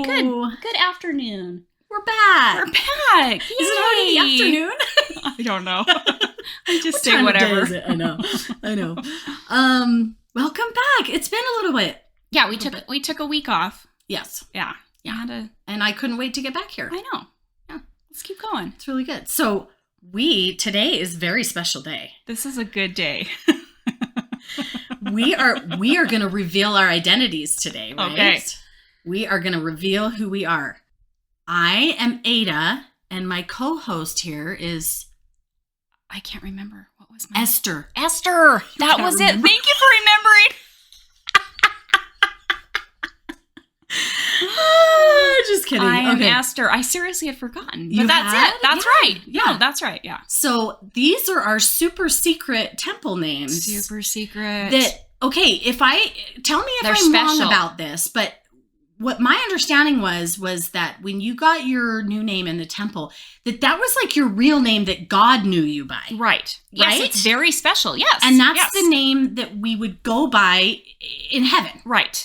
Hi. Good afternoon. We're back. We're back. Yay. Is it already afternoon? I don't know. I just what say time whatever. Of day is it? I know. Welcome back. It's been a little bit. Yeah, we took a week off. Yes. Yeah. And I couldn't wait to get back here. I know. Yeah. Let's keep going. It's really good. So today is a very special day. This is a good day. we are going to reveal our identities today, right? Okay. We are going to reveal who we are. I am Ada, and my co-host here is... I can't remember. What was my... Esther. Esther! That was it. Thank you for remembering. Just kidding. I'm Esther. I seriously had forgotten. But that's it. That's right. Yeah. No, that's right. Yeah. So these are our super secret temple names. Super secret. Tell me if They're I'm special. wrong about this, but what my understanding was that when you got your new name in the temple, that was like your real name that God knew you by. Right. Yes, right? it's very special. Yes. And that's the name that we would go by in heaven. Right.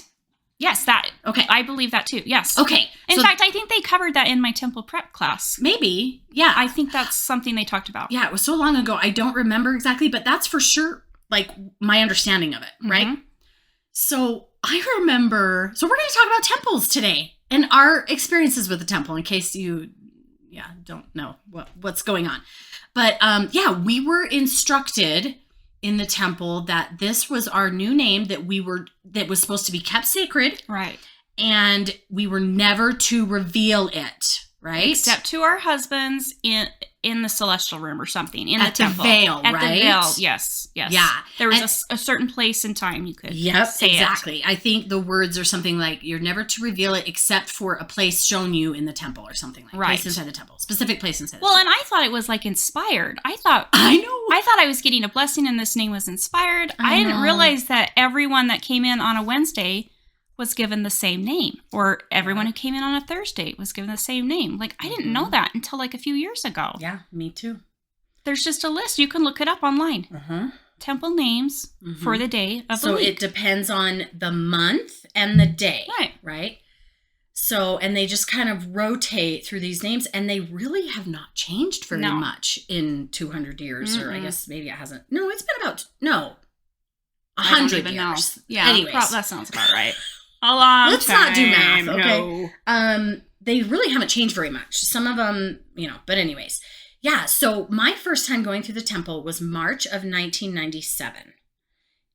Yes, that. Okay. I believe that too. Yes. Okay. In fact, I think they covered that in my temple prep class. Maybe. Yeah. I think that's something they talked about. Yeah, it was so long ago. I don't remember exactly, but that's for sure like my understanding of it, right? Mm-hmm. So I remember, we're going to talk about temples today and our experiences with the temple in case you, don't know what's going on. But we were instructed in the temple that this was our new name that was supposed to be kept sacred. Right. And we were never to reveal it, right? Except to our husbands in the celestial room or something, in at the temple. Veil, at right? the veil, yes. Yeah. There was a certain place and time you could say exactly. it. I think the words are something like, you're never to reveal it except for a place shown you in the temple or something like that. Right. Place inside the temple. Specific place inside the Well, temple. and I thought it was like inspired. I thought I was getting a blessing and this name was inspired. I didn't realize that everyone that came in on a Wednesday was given the same name, or everyone who came in on a Thursday was given the same name. Like, I didn't know that until like a few years ago. Yeah, me too. There's just a list. You can look it up online. Temple names for the day of the week. So it depends on the month and the day. Right? So, and they just kind of rotate through these names, and they really have not changed very much in 200 years, or I guess maybe it hasn't. No, it's been about, 100 years. Know. Yeah, anyways. That sounds about right. A long Let's time. not do math, okay? No. They really haven't changed very much. Some of them, but anyways. Yeah, so my first time going through the temple was March of 1997.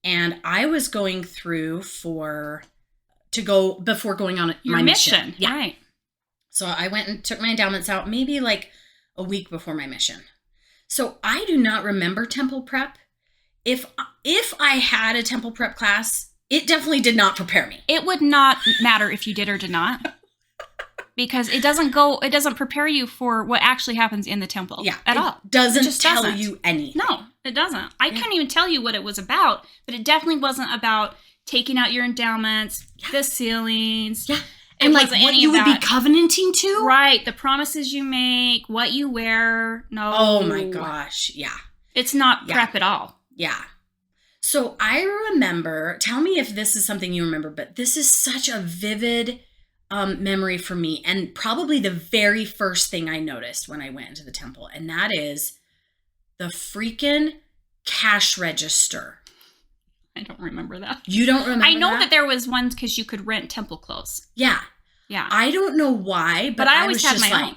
And I was going through before going on my mission. Yeah. Right. So I went and took my endowments out maybe like a week before my mission. So I do not remember temple prep. If I had a temple prep class, it definitely did not prepare me. It would not matter if you did or did not. Because it doesn't prepare you for what actually happens in the temple. Yeah. At all. Doesn't tell you anything. No, it doesn't. I couldn't even tell you what it was about, but it definitely wasn't about taking out your endowments, the sealings. Yeah. And like what you would be covenanting to. Right. The promises you make, what you wear. No. Oh my gosh. Yeah. It's not prep at all. Yeah. So I remember, tell me if this is something you remember, but this is such a vivid memory for me, and probably the very first thing I noticed when I went into the temple, and that is the freaking cash register. I don't remember that. You don't remember I know that there was one because you could rent temple clothes. Yeah. Yeah. I don't know why, but I was always had just my like, own.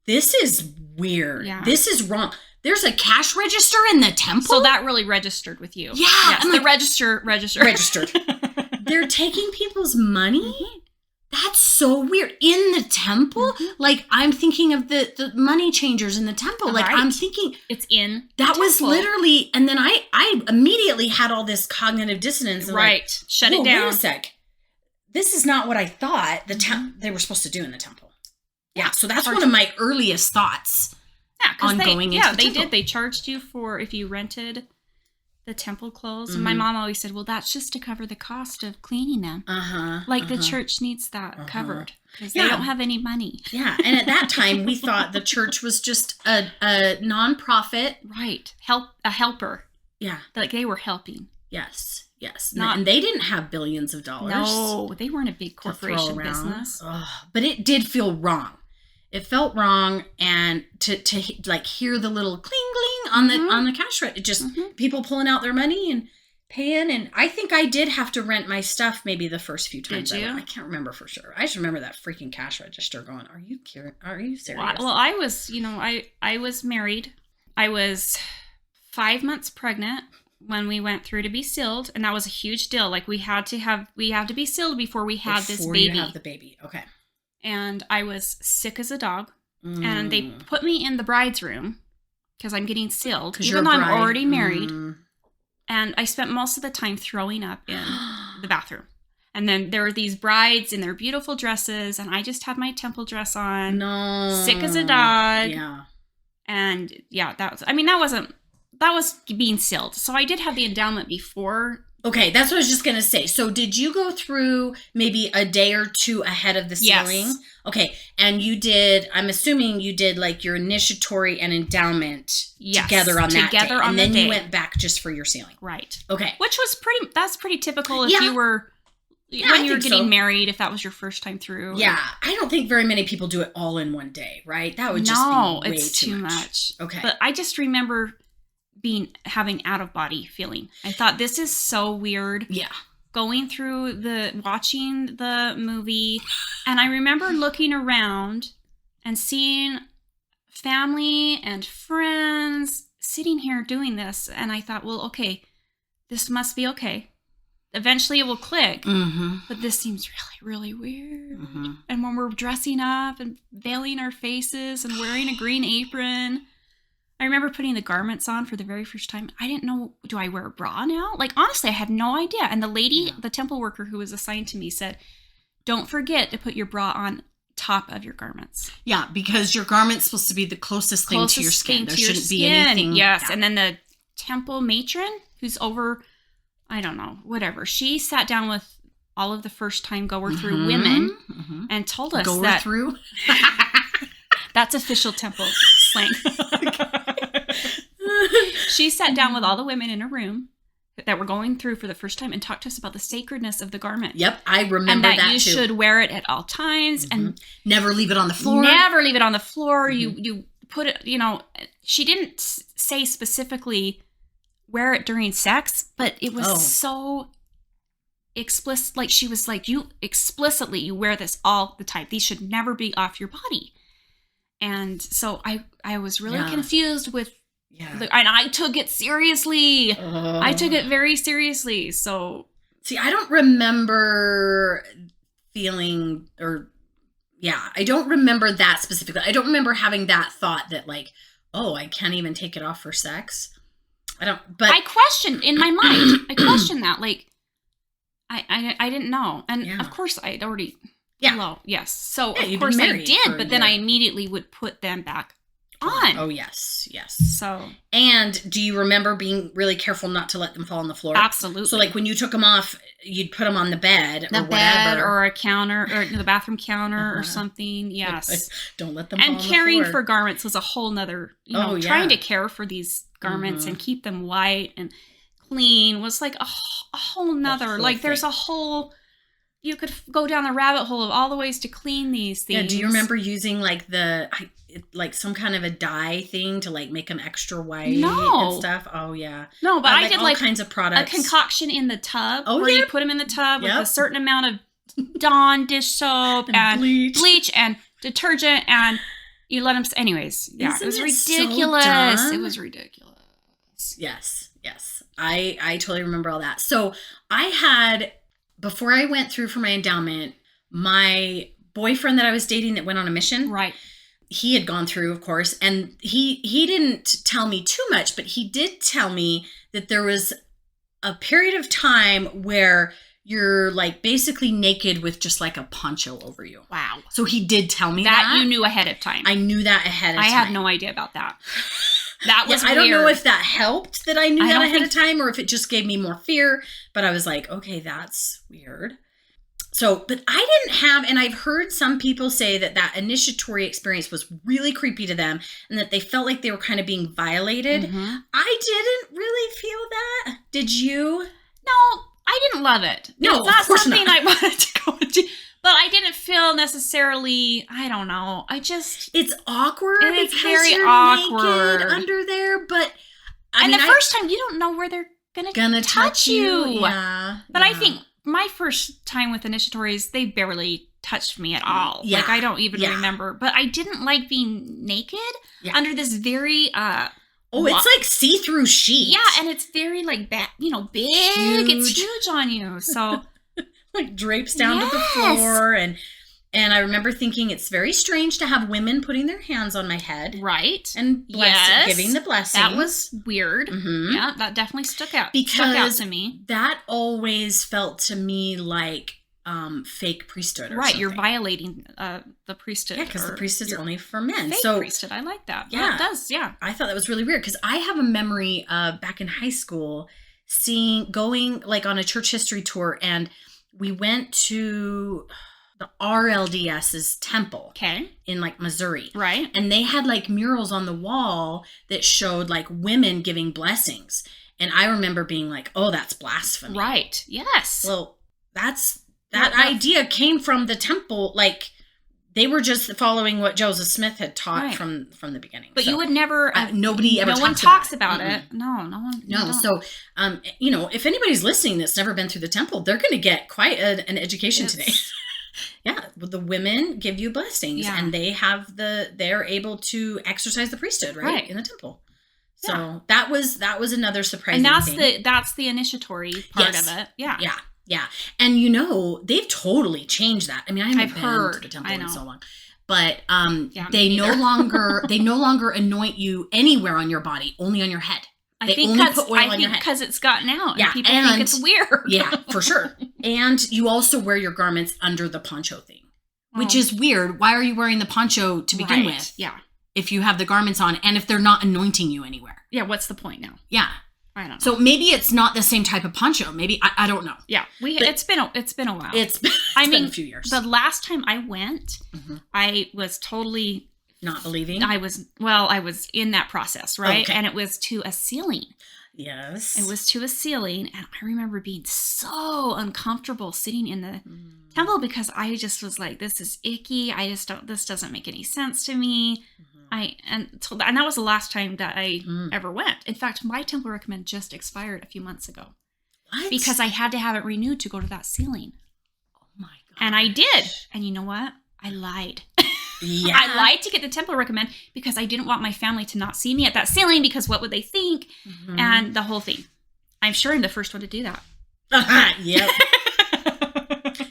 This is weird. Yeah. This is wrong. There's a cash register in the temple? So that really registered with you. Yeah. Yes, I'm the like, registered. They're taking people's money? Mm-hmm. That's so weird. In the temple? Mm-hmm. Like, I'm thinking of the money changers in the temple. Like, I'm thinking... It's in That was literally... And then I immediately had all this cognitive dissonance. And right. Shut it down. Wait a sec. This is not what I thought they were supposed to do in the temple. Yeah, so that's one of my earliest thoughts. Yeah, on going into the temple. They did. They charged you for if you rented the temple clothes. And my mom always said, well, that's just to cover the cost of cleaning them. The church needs that covered because they don't have any money. Yeah, and at that time, we thought the church was just a nonprofit. Right. A helper. Yeah. Like they were helping. Yes. Yes. Not, and they didn't have billions of dollars. No, they weren't a big corporation business. But it did feel wrong. It felt wrong, and to like hear the little cling cling on the cash register, just people pulling out their money and paying. And I think I did have to rent my stuff maybe the first few times. Did you? I can't remember for sure. I just remember that freaking cash register going, "Are you serious?" Well, I was, I was married. I was 5 months pregnant when we went through to be sealed, and that was a huge deal. Like we had to be sealed before we had this baby. Before you have the baby, okay. And I was sick as a dog. And they put me in the bride's room because I'm getting sealed, even though I'm already married. And I spent most of the time throwing up in the bathroom. And then there were these brides in their beautiful dresses, and I just had my temple dress on. No. Sick as a dog. Yeah. And yeah, that was being sealed. So I did have the endowment before. Okay, that's what I was just going to say. So did you go through maybe a day or two ahead of the sealing? Yes. Okay, and I'm assuming you did like your initiatory and endowment together on that day. And then you went back just for your sealing. Right. Okay. Which was that's pretty typical if you were, when you were getting married, if that was your first time through. Yeah, I don't think very many people do it all in one day, right? That would just be way too much. Okay. But I just remember having out of body feeling. I thought, this is so weird. Yeah. Going through watching the movie, and I remember looking around and seeing family and friends sitting here doing this, and I thought, well, okay, this must be okay. Eventually it will click, but this seems really, really weird. And when we're dressing up and veiling our faces and wearing a green apron, I remember putting the garments on for the very first time. I didn't know, do I wear a bra now? Like, honestly, I had no idea. And the lady, the temple worker who was assigned to me said, don't forget to put your bra on top of your garments. Yeah, because your garment's supposed to be the closest thing to your skin. There shouldn't be anything. Yes, and then the temple matron, who's over, I don't know, whatever. She sat down with all of the first-time goer-through women and told us that... Goer-through? That's official temple slang. She sat down with all the women in a room that were going through for the first time and talked to us about the sacredness of the garment. Yep, I remember and that you too. should wear it at all times and never leave it on the floor. Never leave it on the floor. You put it, she didn't say specifically wear it during sex, but it was so explicit. Like, she was like, you wear this all the time. These should never be off your body. And so I was really confused with, and I took it seriously. I took it very seriously. So, see, I don't remember feeling, I don't remember that specifically. I don't remember having that thought that like, oh, I can't even take it off for sex. But I questioned in my mind. I questioned that. Like, I didn't know. And of course I'd already... Yeah. Hello. Yes. So of course I did, but then I immediately would put them back on. Oh yes, yes. So. And do you remember being really careful not to let them fall on the floor? Absolutely. So like when you took them off, you'd put them on the bed or a counter or the bathroom counter or something. Yes. Don't let them fall on the floor. And caring for garments was a whole nother. Trying to care for these garments and keep them white and clean was like a whole nother. Like there's a whole. You could go down the rabbit hole of all the ways to clean these things. Yeah, do you remember using like some kind of a dye thing to like make them extra white and stuff? Oh yeah. No, but I did all like kinds of products. A concoction in the tub where you put them in the tub with a certain amount of Dawn dish soap and bleach and detergent, and you let them. Anyways, it was ridiculous. It was ridiculous. Yes. I totally remember all that. So I had. Before I went through for my endowment, my boyfriend that I was dating that went on a mission. Right. He had gone through, of course, and he didn't tell me too much, but he did tell me that there was a period of time where you're like basically naked with just like a poncho over you. Wow. So he did tell me that. You knew ahead of time. I knew that ahead of time. I had no idea about that. That was weird. I don't know if that helped that I knew that ahead of time or if it just gave me more fear, but I was like, okay, that's weird. So, but I didn't have, and I've heard some people say that initiatory experience was really creepy to them and that they felt like they were kind of being violated. I didn't really feel that. Did you? No, I didn't love it. No, it's not of course something not. I wanted to go into. But I didn't feel necessarily, I don't know. It's awkward. It's because very you're awkward. naked under there, but the first time, you don't know where they're gonna touch you. Yeah. But I think my first time with initiatories, they barely touched me at all. Yeah. Like, I don't even remember. But I didn't like being naked under this very... it's like see-through sheet. Yeah, and it's very, like, big. Huge. It's huge on you. So... like drapes down to the floor. And I remember thinking it's very strange to have women putting their hands on my head. Right. And giving the blessing. That was weird. Mm-hmm. Yeah, that definitely stuck out to me. That always felt to me like fake priesthood or something. You're violating the priesthood. Yeah, because the priesthood's only for men. Fake priesthood, I like that. Yeah, it does, yeah. I thought that was really weird because I have a memory of back in high school going like on a church history tour, and we went to the RLDS's temple in like Missouri. Right. And they had like murals on the wall that showed like women giving blessings. And I remember being like, oh, that's blasphemy. Right. Yes. Well, that idea came from the temple. Like they were just following what Joseph Smith had taught from the beginning. But you would never, no one talks about it. No one. No. So, if anybody's listening that's never been through the temple, they're going to get quite an education today. Yeah. The women give you blessings and they're able to exercise the priesthood, right? In the temple. So that was another surprising thing. And that's the initiatory part of it. Yeah. Yeah. Yeah. And they've totally changed that. I mean, I haven't been to the temple in so long. But they no longer anoint you anywhere on your body, only on your head. They only put oil on your head. Because it's gotten out and people think it's weird. Yeah, for sure. And you also wear your garments under the poncho thing, which is weird. Why are you wearing the poncho to begin with? Yeah. If you have the garments on and if they're not anointing you anywhere. Yeah, what's the point now? Yeah. I don't know. So maybe it's not the same type of poncho. Maybe I don't know. Yeah, it's been a while. It's been a few years. The last time I went, I was totally not believing. I was in that process, right? Okay. And it was to a ceiling. Yes. It was to a ceiling, and I remember being so uncomfortable sitting in the temple because I just was like, this is icky. This doesn't make any sense to me. And that was the last time that I ever went. In fact, my temple recommend just expired a few months ago. What? Because I had to have it renewed to go to that ceiling. Oh my god! And I did. And you know what? I lied. Yeah. I lied to get the temple recommend because I didn't want my family to not see me at that ceiling because what would they think? And the whole thing. I'm sure I'm the first one to do that. Yep.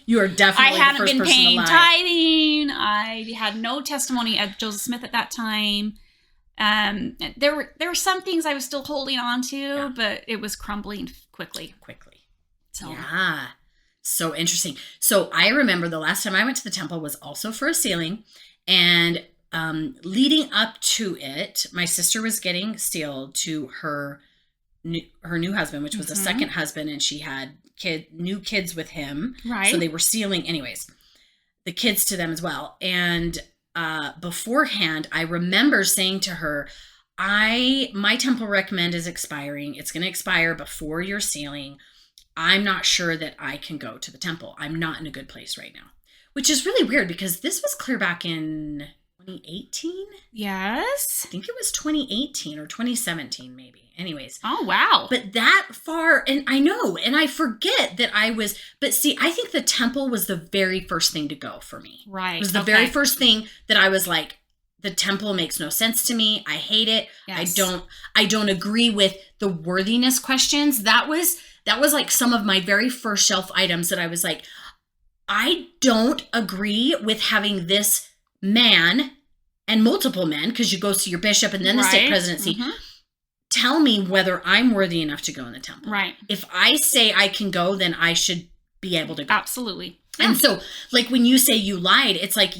You are definitely the first person to lie. I hadn't been paying tithing. I had no testimony at Joseph Smith at that time. There were some things I was still holding on to, but it was crumbling quickly. So. Yeah. So interesting. So I remember the last time I went to the temple was also for a sealing, and leading up to it, my sister was getting sealed to her new husband, which was the second husband, and she had new kids with him. Right. So they were sealing anyways, the kids to them as well. And beforehand, I remember saying to her, my temple recommend is expiring. It's going to expire before your sealing. I'm not sure that I can go to the temple. I'm not in a good place right now, which is really weird because this was clear back in 2018. Yes. I think it was 2018 or 2017, maybe. Anyways. Oh, wow. But that far, and I know, and I forget that but see, I think the temple was the very first thing to go for me. Right. It was the very first thing that I was like, the temple makes no sense to me. I hate it. Yes. I don't agree with the worthiness questions. That was like some of my very first shelf items that I was like, I don't agree with having this man and multiple men, because you go to your bishop and then the state presidency, tell me whether I'm worthy enough to go in the temple. Right. If I say I can go, then I should be able to go. Absolutely. And so, like, when you say you lied, it's like,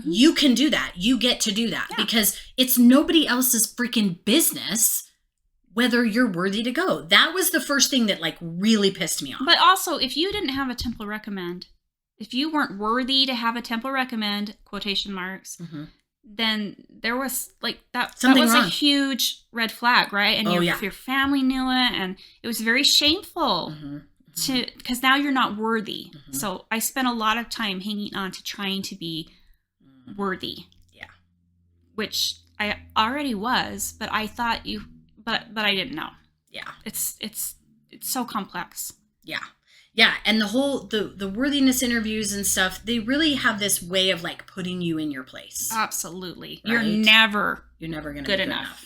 you can do that. You get to do that because it's nobody else's freaking business whether you're worthy to go. That was the first thing that, like, really pissed me off. But also, if you didn't have a temple recommend, if you weren't worthy to have a temple recommend, quotation marks, then there was, like, that was wrong. A huge red flag, right? And your family knew it, and it was very shameful. because now you're not worthy. So I spent a lot of time hanging on to trying to be worthy. Yeah. Which I already was, but I thought but I didn't know. Yeah. It's so complex. Yeah. Yeah. And the whole, the worthiness interviews and stuff, they really have this way of like putting you in your place. Absolutely. Right? You're never going to be good enough.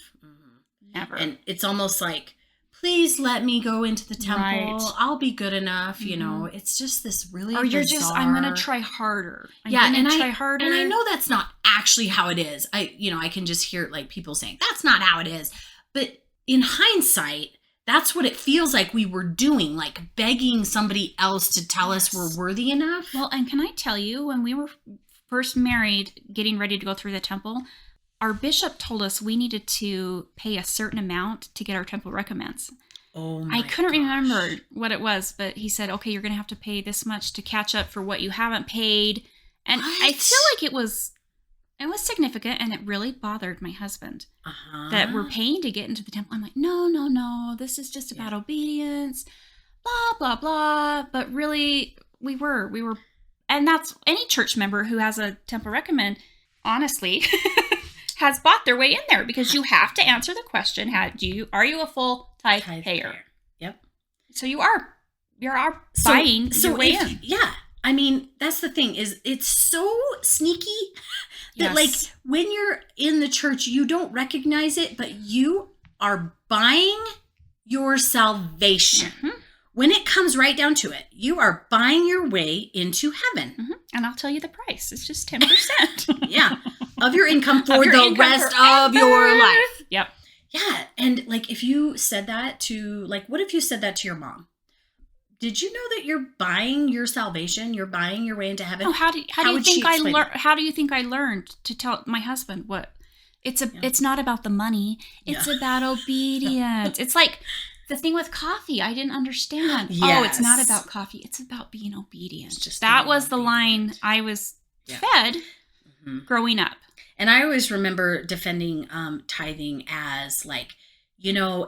Never. And it's almost like, please let me go into the temple. Right. I'll be good enough. You know, it's just this really Or you're bizarre... just, I'm going to try harder. Try harder. And I know that's not actually how it is. I can just hear like people saying, that's not how it is. But in hindsight, that's what it feels like we were doing, like begging somebody else to tell us we're worthy enough. Well, and can I tell you, when we were first married, getting ready to go through the temple, our bishop told us we needed to pay a certain amount to get our temple recommends. Oh my I couldn't remember what it was, but he said, okay, you're going to have to pay this much to catch up for what you haven't paid. And I feel like it was significant, and it really bothered my husband that we're paying to get into the temple. I'm like, no, this is just about obedience, blah, blah, blah. But really, we were, and that's any church member who has a temple recommend, honestly, has bought their way in there, because you have to answer the question, are you a full tithe payer? Yep. So you're buying your way in. Yeah. I mean, that's the thing, is it's so sneaky that like when you're in the church, you don't recognize it, but you are buying your salvation. When it comes right down to it, you are buying your way into heaven. And I'll tell you the price. It's just 10%. Yeah. Of your income for the rest of your life. Yep. Yeah. And like, if you said that to, like, what if you said that to your mom? Did you know that you're buying your salvation? You're buying your way into heaven? Oh, how do you think I learned to tell my husband what? It's not about the money. It's about obedience. It's like the thing with coffee. I didn't understand. Yes. Oh, it's not about coffee. It's about being obedient. That was the line I was fed growing up. And I always remember defending tithing as like,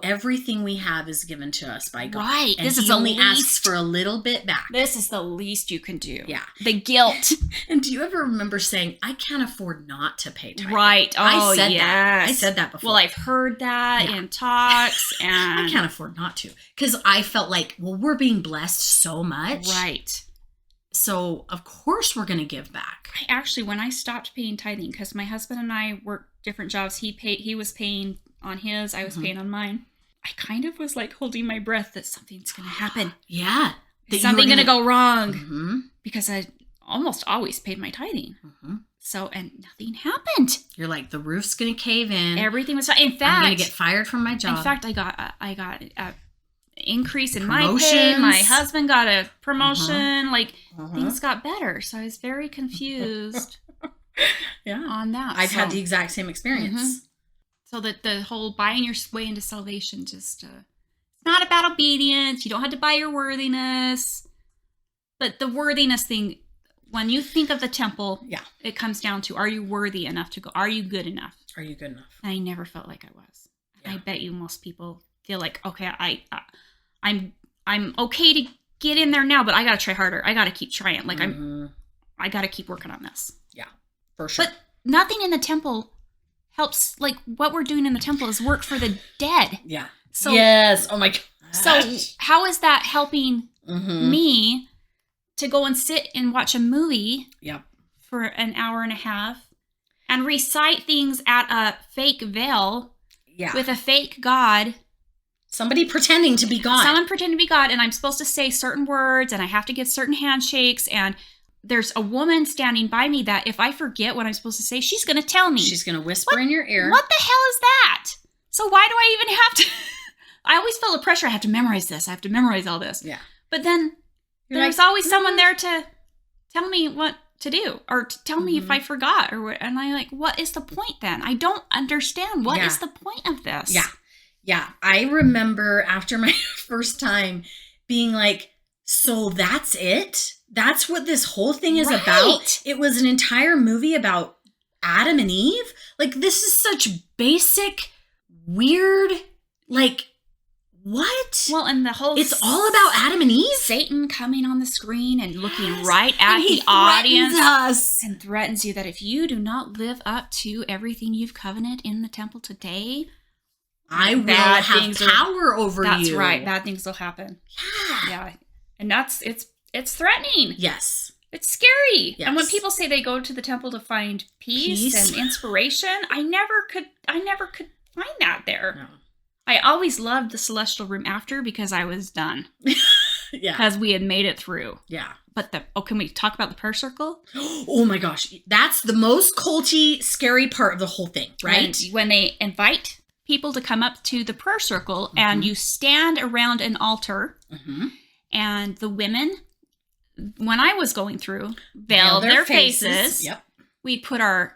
everything we have is given to us by God. Right. And this is only asks for a little bit back. This is the least you can do. Yeah. The guilt. And do you ever remember saying, I can't afford not to pay tithing? Right. Oh, I said that before. Well, I've heard that in talks. And I can't afford not to. Because I felt like, we're being blessed so much. Right. So, of course, we're going to give back. When I stopped paying tithing, because my husband and I worked different jobs, he was paying on his, I was paying on mine. I kind of was like holding my breath that something's going to happen. Yeah. That something going to go wrong. Because I almost always paid my tithing. So, and nothing happened. You're like, the roof's going to cave in. Everything was fine. In fact, I'm going to get fired from my job. In fact, I got a increase in my pay. My husband got a promotion. Things got better. So I was very confused on that. I've had the exact same experience. So that the whole buying your way into salvation just, it's not about obedience. You don't have to buy your worthiness. But the worthiness thing, when you think of the temple, it comes down to, are you worthy enough to go? Are you good enough? Are you good enough? And I never felt like I was. Yeah. I bet you most people feel like, okay, I'm okay to get in there now, but I got to try harder. I got to keep trying. Like I got to keep working on this. Yeah, for sure. But nothing in the temple helps. Like what we're doing in the temple is work for the dead. Yeah. So yes. Oh my God. So how is that helping me to go and sit and watch a movie for an hour and a half and recite things at a fake veil with a fake God? Somebody pretending to be God. Someone pretending to be God, and I'm supposed to say certain words, and I have to give certain handshakes, and there's a woman standing by me that if I forget what I'm supposed to say, she's going to tell me. She's going to whisper in your ear. What the hell is that? So why do I even have to... I always feel the pressure. I have to memorize this. I have to memorize all this. Yeah. But then there's always someone there to tell me what to do, or to tell me if I forgot, or what. And I'm like, what is the point then? I don't understand. What is the point of this? Yeah. Yeah, I remember after my first time being like, so that's it? That's what this whole thing is about? It was an entire movie about Adam and Eve? Like, this is such basic, weird, like, What? Well, and the whole... It's all about Adam and Eve? Satan coming on the screen and looking right at the audience. Us. And threatens you that if you do not live up to everything you've covenanted in the temple today, I will have power over you. That's right. Bad things will happen. Yeah. And it's threatening. Yes. It's scary. Yes. And when people say they go to the temple to find peace and inspiration, I never could find that there. No. I always loved the celestial room after because I was done. Yeah. Because we had made it through. Yeah. But can we talk about the prayer circle? Oh my gosh. That's the most culty, scary part of the whole thing, right? When they invite people to come up to the prayer circle and you stand around an altar and the women, when I was going through, veiled their faces. Yep. We put our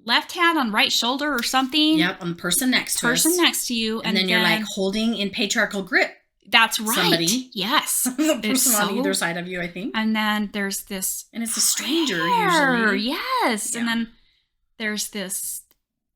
left hand on right shoulder or something. Yep, on the person next to us. Next to you. And then you're like holding in patriarchal grip. That's right. Somebody. Yes. The person on either side of you, I think. And then there's this. And it's a stranger usually. Yes. Yeah. And then there's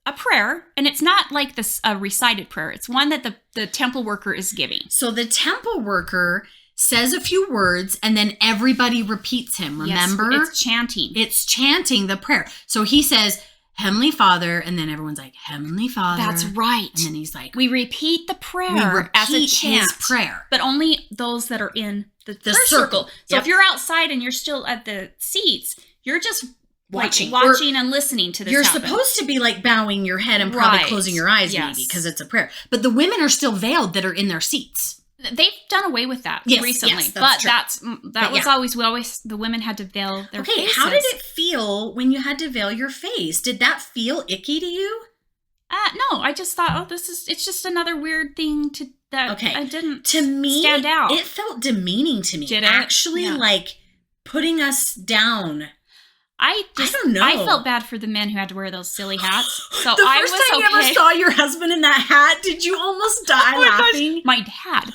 a prayer. And it's not like this a recited prayer. It's one that the temple worker is giving. So the temple worker says a few words and then everybody repeats him. Remember? Yes, it's chanting. It's chanting the prayer. So he says, Heavenly Father, and then everyone's like, Heavenly Father. That's right. And then he's like, we repeat the prayer as a chant. His prayer. But only those that are in the circle. So if you're outside and you're still at the seats, you're just watching and listening to this You're happen. supposed to be like bowing your head and probably closing your eyes maybe because it's a prayer. But the women are still veiled that are in their seats. They've done away with that recently. Yes, that's that was always the women had to veil their faces. Okay, how did it feel when you had to veil your face? Did that feel icky to you? No, I just thought, it's just another weird thing I didn't stand out. It felt demeaning to me. Did it? Actually, like putting us down. I don't know. I felt bad for the men who had to wear those silly hats. So the first time you ever saw your husband in that hat, did you almost die laughing? My dad.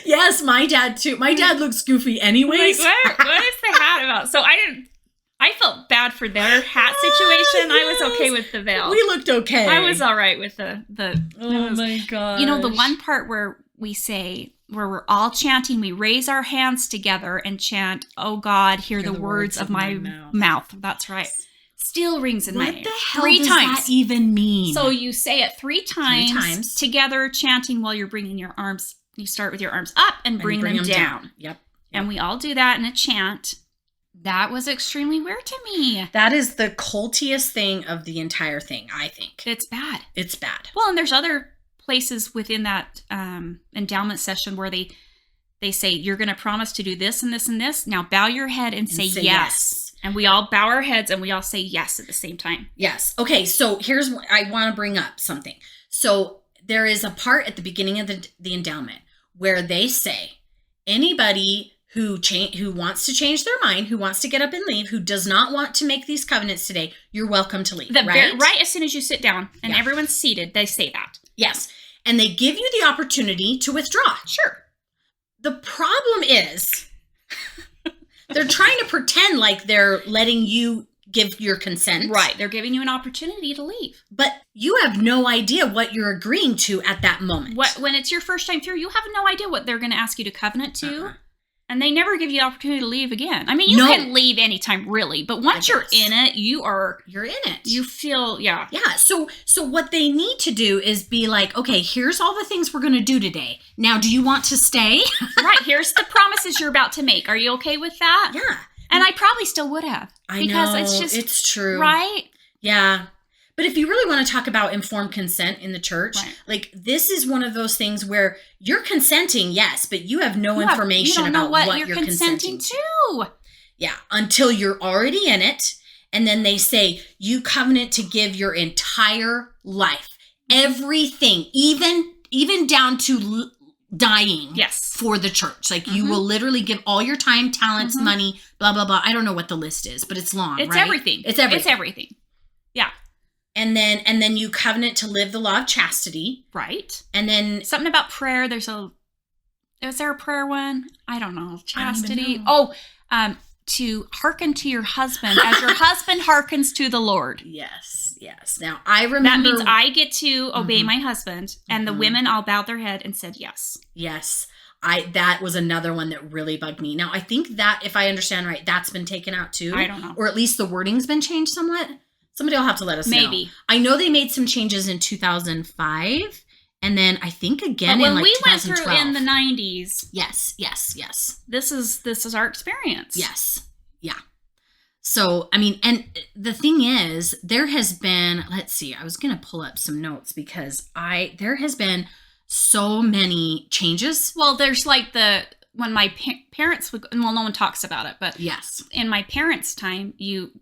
Yes, my dad too. My dad looks goofy anyways. Like, what is the hat about? So I felt bad for their hat situation. Yes. I was okay with the veil. We looked okay. I was all right with the my God. You know, the one part where where we're all chanting, we raise our hands together and chant, "Oh God, hear the words of my mouth." That's right. Still rings in my ear. What the hell does that even mean? So you say it three times together, chanting while you're bringing your arms. You start with your arms up and bring them down. Yep. And we all do that in a chant. That was extremely weird to me. That is the cultiest thing of the entire thing, I think. It's bad. It's bad. Well, and there's other places within that endowment session where they say, you're going to promise to do this and this and this. Now bow your head and say yes. And we all bow our heads and we all say yes at the same time. Yes. Okay, so here's what I want to bring up something. So there is a part at the beginning of the endowment where they say anybody who wants to change their mind, who wants to get up and leave, who does not want to make these covenants today, you're welcome to leave. Right as soon as you sit down and everyone's seated, they say that. Yes. And they give you the opportunity to withdraw. Sure. The problem is they're trying to pretend like they're letting you give your consent. Right. They're giving you an opportunity to leave. But you have no idea what you're agreeing to at that moment. When it's your first time through, you have no idea what they're going to ask you to covenant to. And they never give you the opportunity to leave again. I mean, you can leave anytime, really. But once you're in it, you're in it. You feel, Yeah. So what they need to do is be like, okay, here's all the things we're going to do today. Now, do you want to stay? Right. Here's the promises you're about to make. Are you okay with that? Yeah. And I probably still would have. Because it's true. Right? Yeah. But if you really want to talk about informed consent in the church, like this is one of those things where you're consenting, yes, but you have no information about what you're consenting to. Yeah, until you're already in it. And then they say you covenant to give your entire life, everything, even down to dying for the church. Like you will literally give all your time, talents, money, blah, blah, blah. I don't know what the list is, but it's long, It's right? everything. It's everything. It's everything. Yeah. And then you covenant to live the law of chastity. Right. And then something about prayer. Is there a prayer one? I don't know. Chastity. To hearken to your husband as your husband hearkens to the Lord. Yes. Yes. Now, I remember... That means I get to obey my husband, and the Mhm. women all bowed their head and said yes. Yes. That was another one that really bugged me. Now, I think that, if I understand right, that's been taken out too. I don't know. Or at least the wording's been changed somewhat. Somebody will have to let us know. Maybe. I know they made some changes in 2005, and then I think again But in when like we went 2012. through in the 90s, Yes. this is our experience. Yes. Yeah. So, I mean, and the thing is, there has been, let's see, I was going to pull up some notes because there has been so many changes. Well, there's like when my parents would, well, no one talks about it, but Yes. in my parents' time, you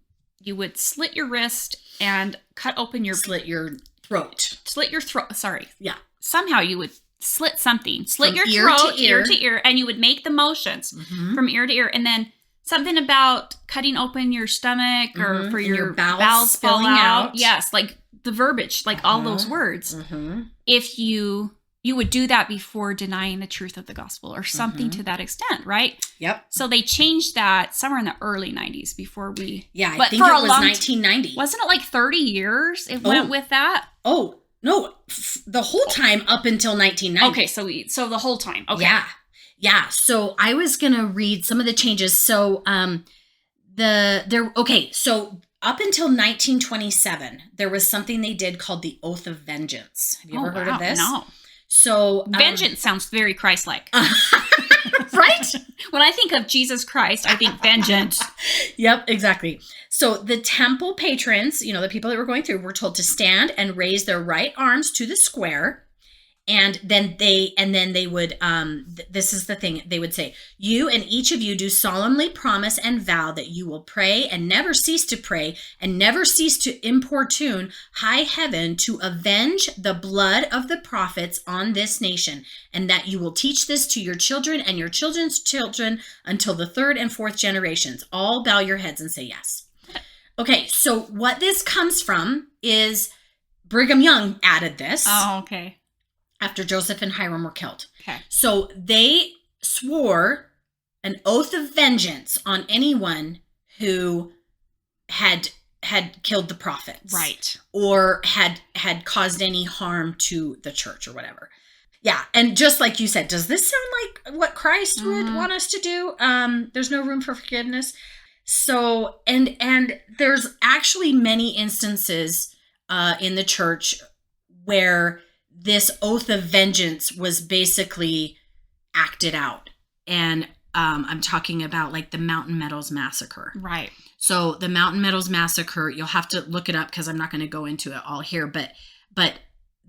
would slit your wrist and cut open your Slit your throat. Sorry. Yeah. Somehow you would slit something, slit From your ear throat, to ear. to ear, and you would make the motions Mhm. from ear to ear, and then something about cutting open your stomach or Mhm. for And your your bowels bowels fall spilling out. out. Yes, like the verbiage, like all those words. Mhm. If you would do that before denying the truth of the gospel or something to that extent, right? Yep. So they changed that somewhere in the early 90s before we... Yeah, I but think for it a was long 1990. Wasn't it like 30 years it went with that? Oh, no. The whole time up until 1990. Okay, so the whole time. Okay. Yeah. Yeah. So I was going to read some of the changes. So so up until 1927, there was something they did called the Oath of Vengeance. Have you ever heard of this? No. So Vengeance sounds very Christ-like. right? When I think of Jesus Christ, I think vengeance. Yep, exactly. So the temple patrons, the people that were going through, were told to stand and raise their right arms to the square. And then they would, this is the thing, they would say, you and each of you do solemnly promise and vow that you will pray and never cease to pray and never cease to importune high heaven to avenge the blood of the prophets on this nation, and that you will teach this to your children and your children's children until the third and fourth generations. All bow your heads and say yes. Okay, so what this comes from is Brigham Young added this. Oh, okay. After Joseph and Hiram were killed. Okay. So they swore an oath of vengeance on anyone who had killed the prophets. Right. Or had caused any harm to the church or whatever. Yeah. And just like you said, does this sound like what Christ would want us to do? There's no room for forgiveness. So, and there's actually many instances in the church where this oath of vengeance was basically acted out. And I'm talking about like the Mountain Meadows Massacre. Right. So the Mountain Meadows Massacre, you'll have to look it up because I'm not going to go into it all here. But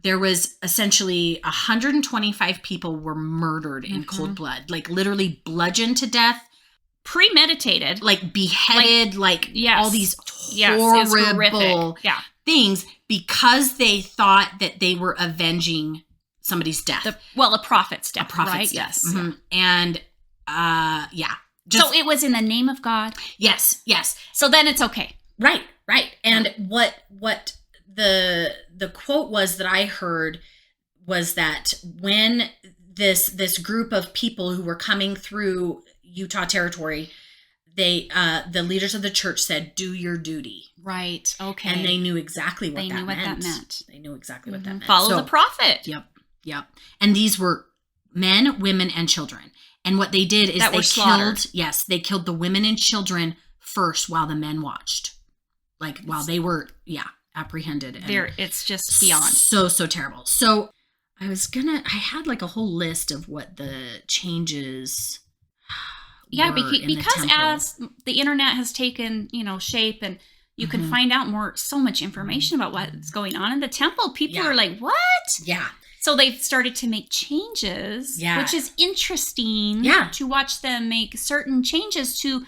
there was essentially 125 people were murdered in cold blood, like literally bludgeoned to death. Premeditated. Like beheaded, yes. all these Yes, it's horrible horrific. Yeah. things because they thought that they were avenging somebody's death. A prophet's death. A prophet's right? death. Yes. Mhm. And so it was in the name of God. Yes. So then it's okay. Right. And what the quote was that I heard was that when this group of people who were coming through Utah territory, the leaders of the church said, "Do your duty." Right. Okay. And they knew exactly what They that knew what meant. that meant. They knew exactly what that meant. Follow the prophet. Yep. And these were men, women, and children. And what they did is That were slaughtered. they killed the women and children first while the men watched. Like while they were, apprehended. And It's just beyond. So terrible. So I had like a whole list of what the changes Yeah, were in the because temple. as the internet has taken, shape, and you can find out so much information about what's going on in the temple, people are like, what? Yeah. So they've started to make changes, which is interesting to watch them make certain changes to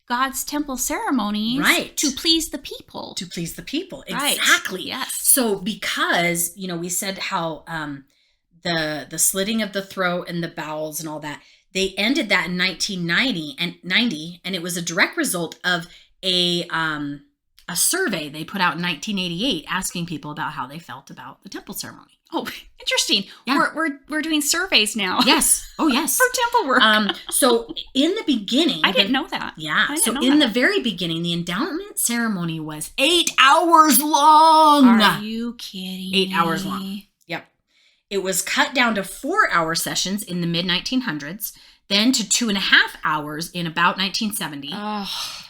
God's temple ceremonies to please the people. To please the people. Right. Exactly. Yes. So because, we said how the slitting of the throat and the bowels and all that, they ended that in 1990, and it was a direct result of a a survey they put out in 1988 asking people about how they felt about the temple ceremony. Oh, interesting. Yeah. We're doing surveys now. Yes. Oh, yes. For temple work. So in the beginning, I didn't know that. Yeah. So in the very beginning, the endowment ceremony was 8 hours long. Are you kidding 8 me? hours long. Yep. It was cut down to 4-hour sessions in the mid 1900s, then to 2.5 hours in about 1970,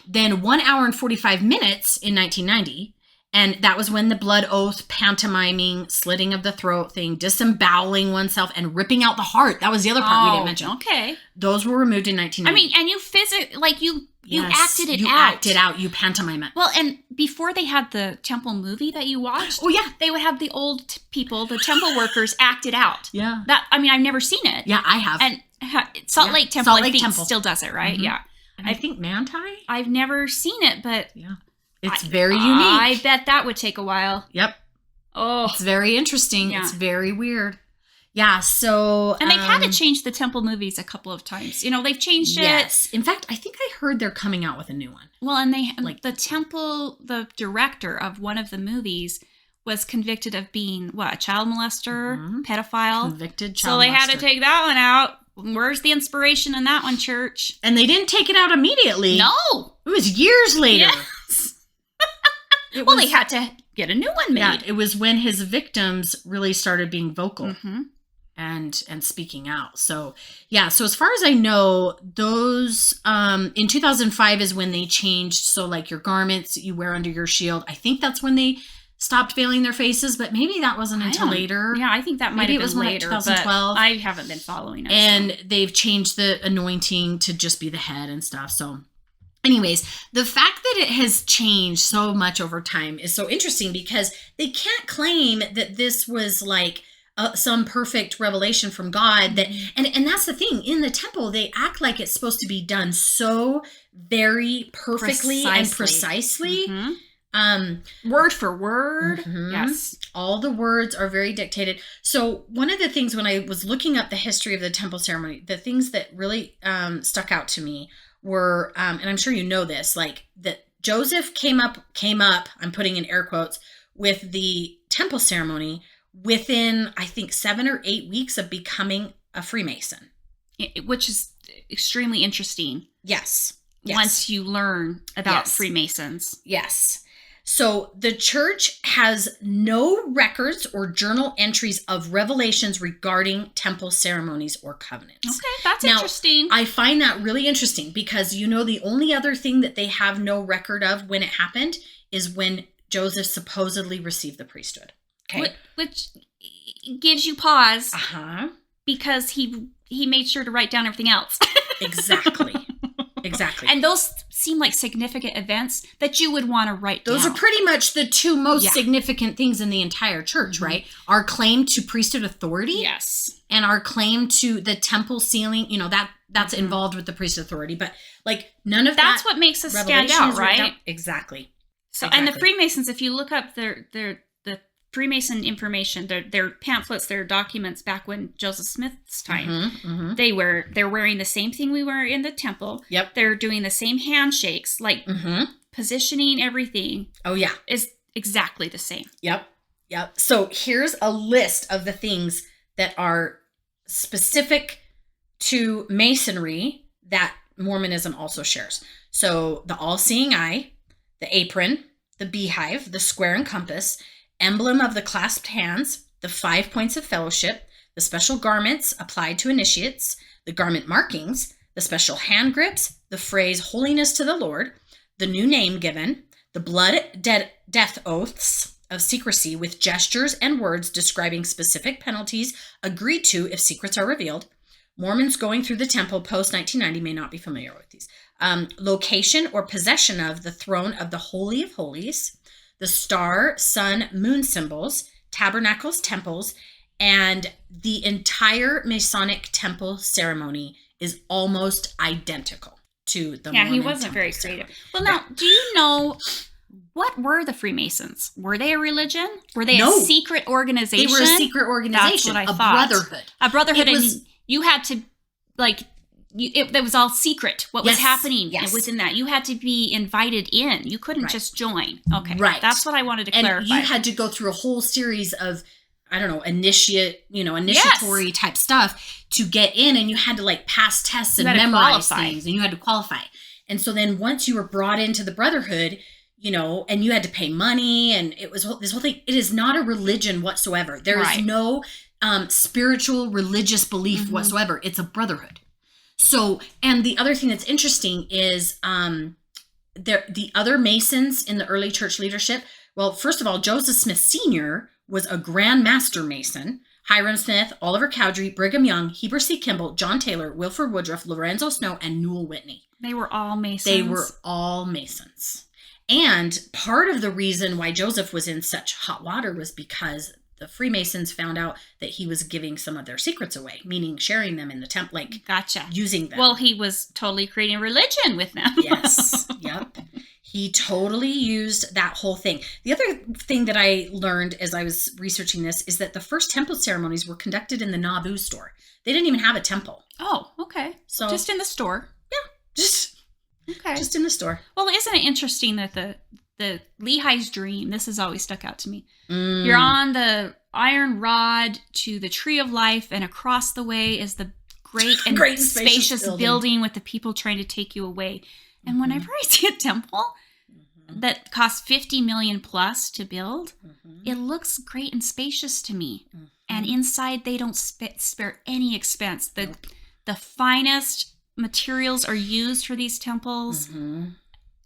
then 1 hour and 45 minutes in 1990. And that was when the blood oath, pantomiming, slitting of the throat thing, disemboweling oneself, and ripping out the heart. That was the other part we didn't mention. Okay. Those were removed in 1990. I mean, and you Yes, acted it out. You acted out. You pantomime it. Well, and before they had the temple movie that you watched, oh yeah, they would have the old people, the temple workers, act it out. Yeah. I've never seen it. Yeah, I have. And Salt Lake Temple, Salt Lake I think, Temple still does it, right? Mm-hmm. Yeah. And I think Manti? I've never seen it, but yeah. It's very unique. I bet that would take a while. Yep. Oh. It's very interesting. Yeah. It's very weird. Yeah, so... And they've had to change the temple movies a couple of times. You know, they've changed it. Yes. In fact, I think I heard they're coming out with a new one. Well, and the director of one of the movies was convicted of being, a child molester, pedophile. Convicted child molester. So they had to take that one out. Where's the inspiration in that one, church? And they didn't take it out immediately. No. It was years later. Yes. They had to get a new one made. Yeah, it was when his victims really started being vocal and speaking out. So, yeah. So as far as I know, those in 2005 is when they changed. So like your garments you wear under your shield. I think that's when they stopped veiling their faces, but maybe that wasn't until later. Yeah, I think that might have been later. 2012. But I haven't been following it. And they've changed the anointing to just be the head and stuff. So anyways, the fact that it has changed so much over time is so interesting because they can't claim that this was like some perfect revelation from God. That and that's the thing. In the temple, they act like it's supposed to be done so very perfectly and precisely. Word for word. Yes. All the words are very dictated. So one of the things when I was looking up the history of the temple ceremony, the things that really stuck out to me were, and I'm sure you know this, like that Joseph came up, I'm putting in air quotes, with the temple ceremony within, I think, 7 or 8 weeks of becoming a Freemason. Which is extremely interesting. Yes. Once you learn about Freemasons. Yes. So the church has no records or journal entries of revelations regarding temple ceremonies or covenants. Okay, that's interesting. I find that really interesting because, the only other thing that they have no record of when it happened is when Joseph supposedly received the priesthood. Okay. Which gives you pause. Because he made sure to write down everything else. Exactly. And those seem like significant events that you would want to write down. Those are pretty much the two most significant things in the entire church, right? Our claim to priesthood authority. Yes. And our claim to the temple sealing, that's involved with the priesthood authority. But like none of that's what makes us stand out, right? Exactly. So and the Freemasons, if you look up the Freemason information, their pamphlets, their documents back when Joseph Smith's time, they're wearing the same thing we wear in the temple. Yep. They're doing the same handshakes, like positioning, everything. Oh yeah. Is exactly the same. Yep. So here's a list of the things that are specific to Masonry that Mormonism also shares. So the all-seeing eye, the apron, the beehive, the square and compass, emblem of the clasped hands, the 5 points of fellowship, the special garments applied to initiates, the garment markings, the special hand grips, the phrase holiness to the Lord, the new name given, the death oaths of secrecy with gestures and words describing specific penalties agreed to if secrets are revealed. Mormons going through the temple post-1990 may not be familiar with these. Location or possession of the throne of the Holy of Holies, the star, sun, moon symbols, tabernacles, temples, and the entire Masonic temple ceremony is almost identical to the Mormon he wasn't very creative. Well, now, do you know, what were the Freemasons? Were they a religion? Were they a secret organization? They were a secret organization. That's what I thought. Brotherhood. A brotherhood, and you had to, like, it was all secret what was happening within that. You had to be invited in. You couldn't just join. Okay. Right. That's what I wanted to clarify. And you had to go through a whole series of, I don't know, initiatory type stuff to get in, and you had to like pass tests and memorize things, and you had to qualify. And so then once you were brought into the brotherhood, and you had to pay money, and it was this whole thing. It is not a religion whatsoever. There is no spiritual religious belief whatsoever. It's a brotherhood. So, and the other thing that's interesting is the other Masons in the early church leadership. Well, first of all, Joseph Smith Sr. was a Grand Master Mason. Hiram Smith, Oliver Cowdery, Brigham Young, Heber C. Kimball, John Taylor, Wilford Woodruff, Lorenzo Snow, and Newell Whitney. They were all Masons. They were all Masons. And part of the reason why Joseph was in such hot water was because the Freemasons found out that he was giving some of their secrets away, meaning sharing them in the temple, like using them. Well, he was totally creating religion with them. Yes. Yep. He totally used that whole thing. The other thing that I learned as I was researching this is that the first temple ceremonies were conducted in the Nauvoo store. They didn't even have a temple. Oh, okay. So just in the store. Yeah. Just in the store. Well, isn't it interesting that the Lehi's dream, this has always stuck out to me. You're on the iron rod to the tree of life, and across the way is the great and spacious building with the people trying to take you away. And whenever I see a temple that costs $50 million plus to build, it looks great and spacious to me. And inside, they don't spare any expense. The finest materials are used for these temples.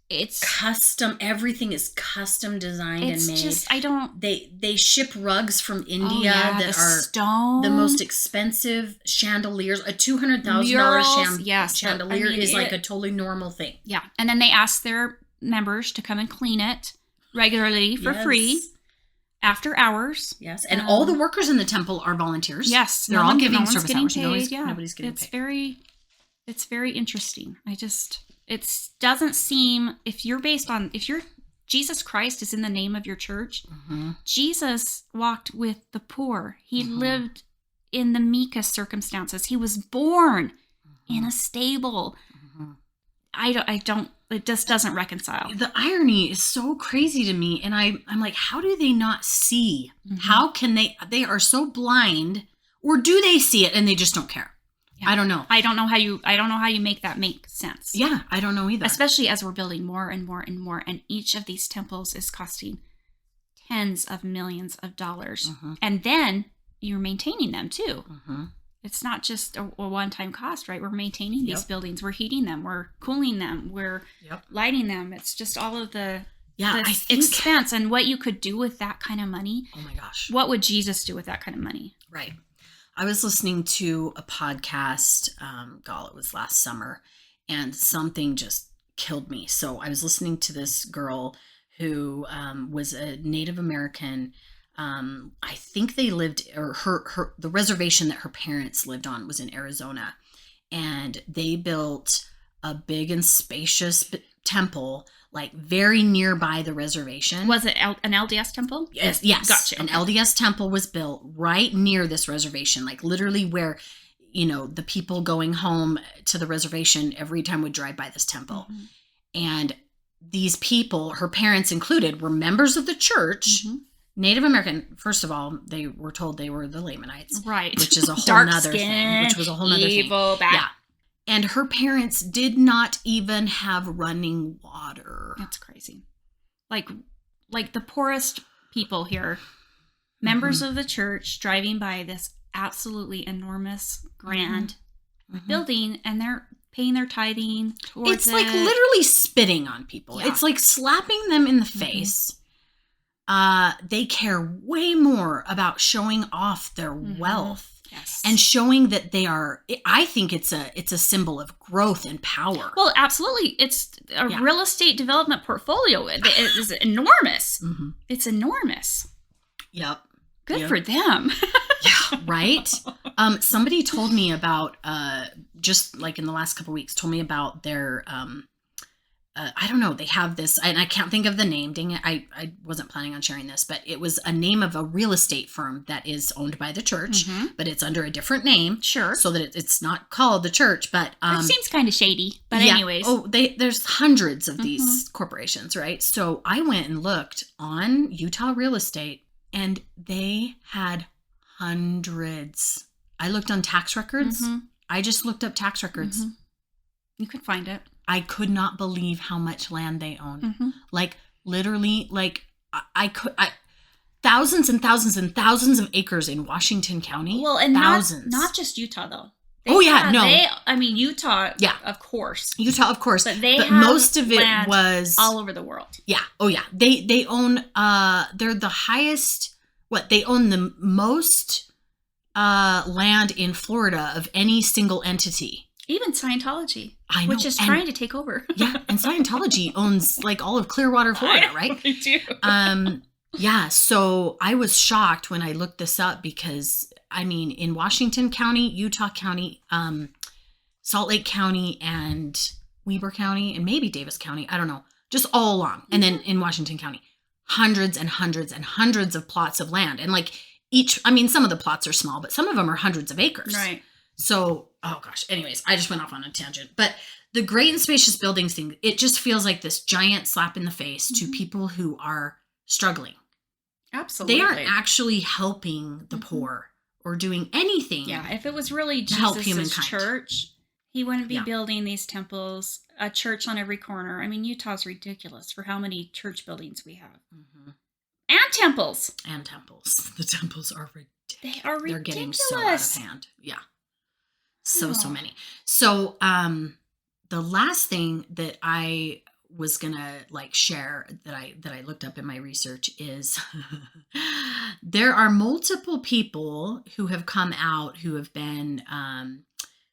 It's custom. Everything is custom designed and made. Just, they ship rugs from India that are the most expensive chandeliers. A $200,000 chandelier is like a totally normal thing. Yeah. And then they ask their members to come and clean it regularly for free after hours. Yes. And all the workers in the temple are volunteers. Yes. They're all giving service hours. Nobody's getting paid. It's very interesting. It doesn't seem, if Jesus Christ is in the name of your church, Jesus walked with the poor. He lived in the meekest circumstances. He was born in a stable. It just doesn't reconcile. The irony is so crazy to me. And I'm like, how do they not see? How can they are so blind, or do they see it and they just don't care? Yeah. I don't know. I don't know how you make that make sense. Yeah, I don't know either. Especially as we're building more and more and more, and each of these temples is costing tens of millions of dollars. And then you're maintaining them too. It's not just a one-time cost, right? We're maintaining these buildings. We're heating them. We're cooling them. We're lighting them. It's just all of the expense, and what you could do with that kind of money. Oh my gosh. What would Jesus do with that kind of money? Right. I was listening to a podcast, it was last summer, and something just killed me. So I was listening to this girl who was a Native American. I think they lived, or the reservation that her parents lived on was in Arizona, and they built a big and spacious temple, like very nearby the reservation. Was it an LDS temple? Yes. Gotcha. An LDS temple was built right near this reservation, like literally where, the people going home to the reservation every time would drive by this temple. And these people, her parents included, were members of the church. Native American. First of all, they were told they were the Lamanites. Right. Which is a whole nother thing. Which was a whole nother thing. Yeah. And her parents did not even have running water. That's crazy. Like the poorest people here, members of the church driving by this absolutely enormous, grand building, and they're paying their tithing towards It's like literally spitting on people. Yeah. It's like slapping them in the face. They care way more about showing off their wealth. Yes. And showing that they are, I think it's a symbol of growth and power. Well, absolutely. It's a real estate development portfolio. It is enormous. It's enormous. Yep. Good for them. Yeah, right? Somebody told me about, just like in the last couple of weeks, told me about their I don't know, they have this, and I can't think of the name. Dang it, I wasn't planning on sharing this, but it was a name of a real estate firm that is owned by the church, but it's under a different name. Sure. So that it's not called the church, but... it seems kind of shady, but yeah. anyways. Oh, there's hundreds of these corporations, right? So I went and looked on Utah real estate, and they had hundreds. I looked on tax records. I just looked up tax records. You could find it. I could not believe how much land they own. Like literally, like I thousands and thousands and thousands of acres in Washington County. Well, and thousands. not just Utah though. Utah. Yeah, of course. Utah, of course. But have most of it was all over the world. Yeah. Oh yeah. They own. They're the highest. They own the most land in Florida of any single entity. Even Scientology, I know, which is trying to take over. Yeah, and Scientology owns like all of Clearwater, Florida, right? They do. Yeah, so I was shocked when I looked this up because, I mean, in Washington County, Utah County, Salt Lake County, and Weber County, and maybe Davis County, I don't know, just all along. And then in Washington County, hundreds and hundreds and hundreds of plots of land. And like some of the plots are small, but some of them are hundreds of acres. Right. So, oh gosh, anyways, I just went off on a tangent. But the great and spacious buildings thing, it just feels like this giant slap in the face to people who are struggling. Absolutely. They aren't actually helping the poor or doing anything. Yeah, if it was really help Jesus' humankind. Church, he wouldn't be building these temples, a church on every corner. I mean, Utah's ridiculous for how many church buildings we have. And temples. The temples are ridiculous. They are ridiculous. They're getting so out of hand. Yeah. So many. So, the last thing that I was gonna share that I looked up in my research is there are multiple people who have come out who have been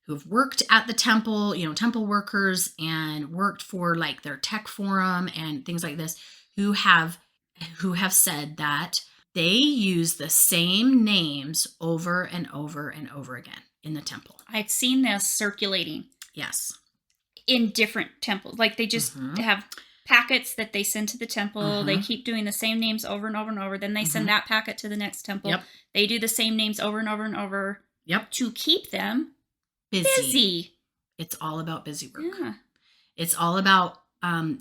who have worked at the temple, temple workers, and worked for their tech forum and things like this, who have said that they use the same names over and over and over again in the temple. I've seen this circulating. Yes. In different temples. They just have packets that they send to the temple. They keep doing the same names over and over and over. Then they send that packet to the next temple. Yep. They do the same names over and over and over. Yep. To keep them busy. It's all about busy work. Yeah. It's all about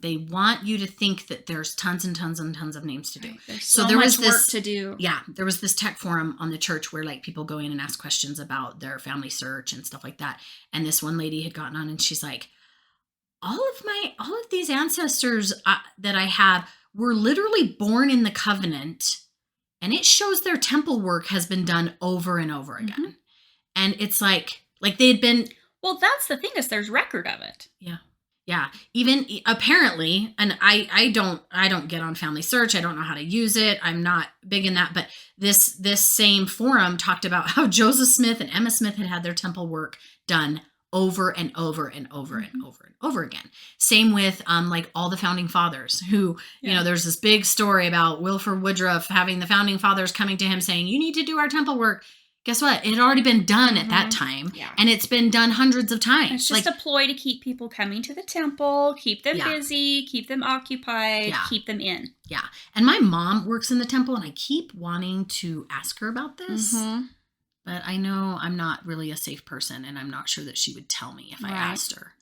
they want you to think that there's tons and tons and tons of names to do. Right. There's so there much work to do. Yeah. There was this tech forum on the church where people go in and ask questions about their family search and stuff like that. And this one lady had gotten on and she's like, all of these ancestors that I have were literally born in the covenant, and it shows their temple work has been done over and over again. And it's like they had been. Well, that's the thing, is there's record of it. Yeah. Yeah. Even apparently, and I don't get on Family Search. I don't know how to use it. I'm not big in that. But this same forum talked about how Joseph Smith and Emma Smith had their temple work done over and over and over and over and over again. Same with all the founding fathers who, there's this big story about Wilford Woodruff having the founding fathers coming to him saying, you need to do our temple work. Guess what? It had already been done at that time. Yeah. And it's been done hundreds of times. It's just a ploy to keep people coming to the temple, keep them busy, keep them occupied, keep them in. Yeah. And my mom works in the temple, and I keep wanting to ask her about this. But I know I'm not really a safe person, and I'm not sure that she would tell me if I asked her.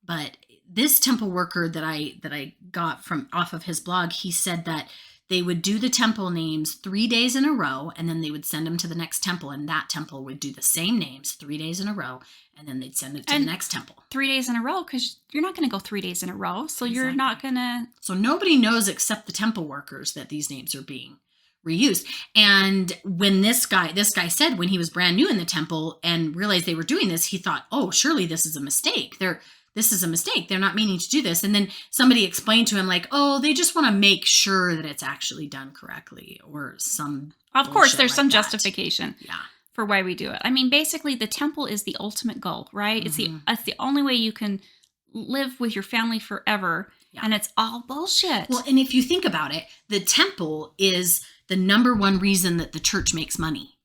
But this temple worker that I got from off of his blog, he said that they would do the temple names 3 days in a row, and then they would send them to the next temple, and that temple would do the same names 3 days in a row, and then they'd send it to the next temple. 3 days in a row, because you're not going to go 3 days in a row, so you're not going to... So nobody knows except the temple workers that these names are being reused. And when this guy said when he was brand new in the temple and realized they were doing this, he thought, oh, surely this is a mistake. This is a mistake. They're not meaning to do this. And then somebody explained to him oh, they just want to make sure that it's actually done correctly, or some. Of course, there's some justification for why we do it. I mean, basically the temple is the ultimate goal, right? It's the only way you can live with your family forever. Yeah. And it's all bullshit. Well, and if you think about it, the temple is the number one reason that the church makes money.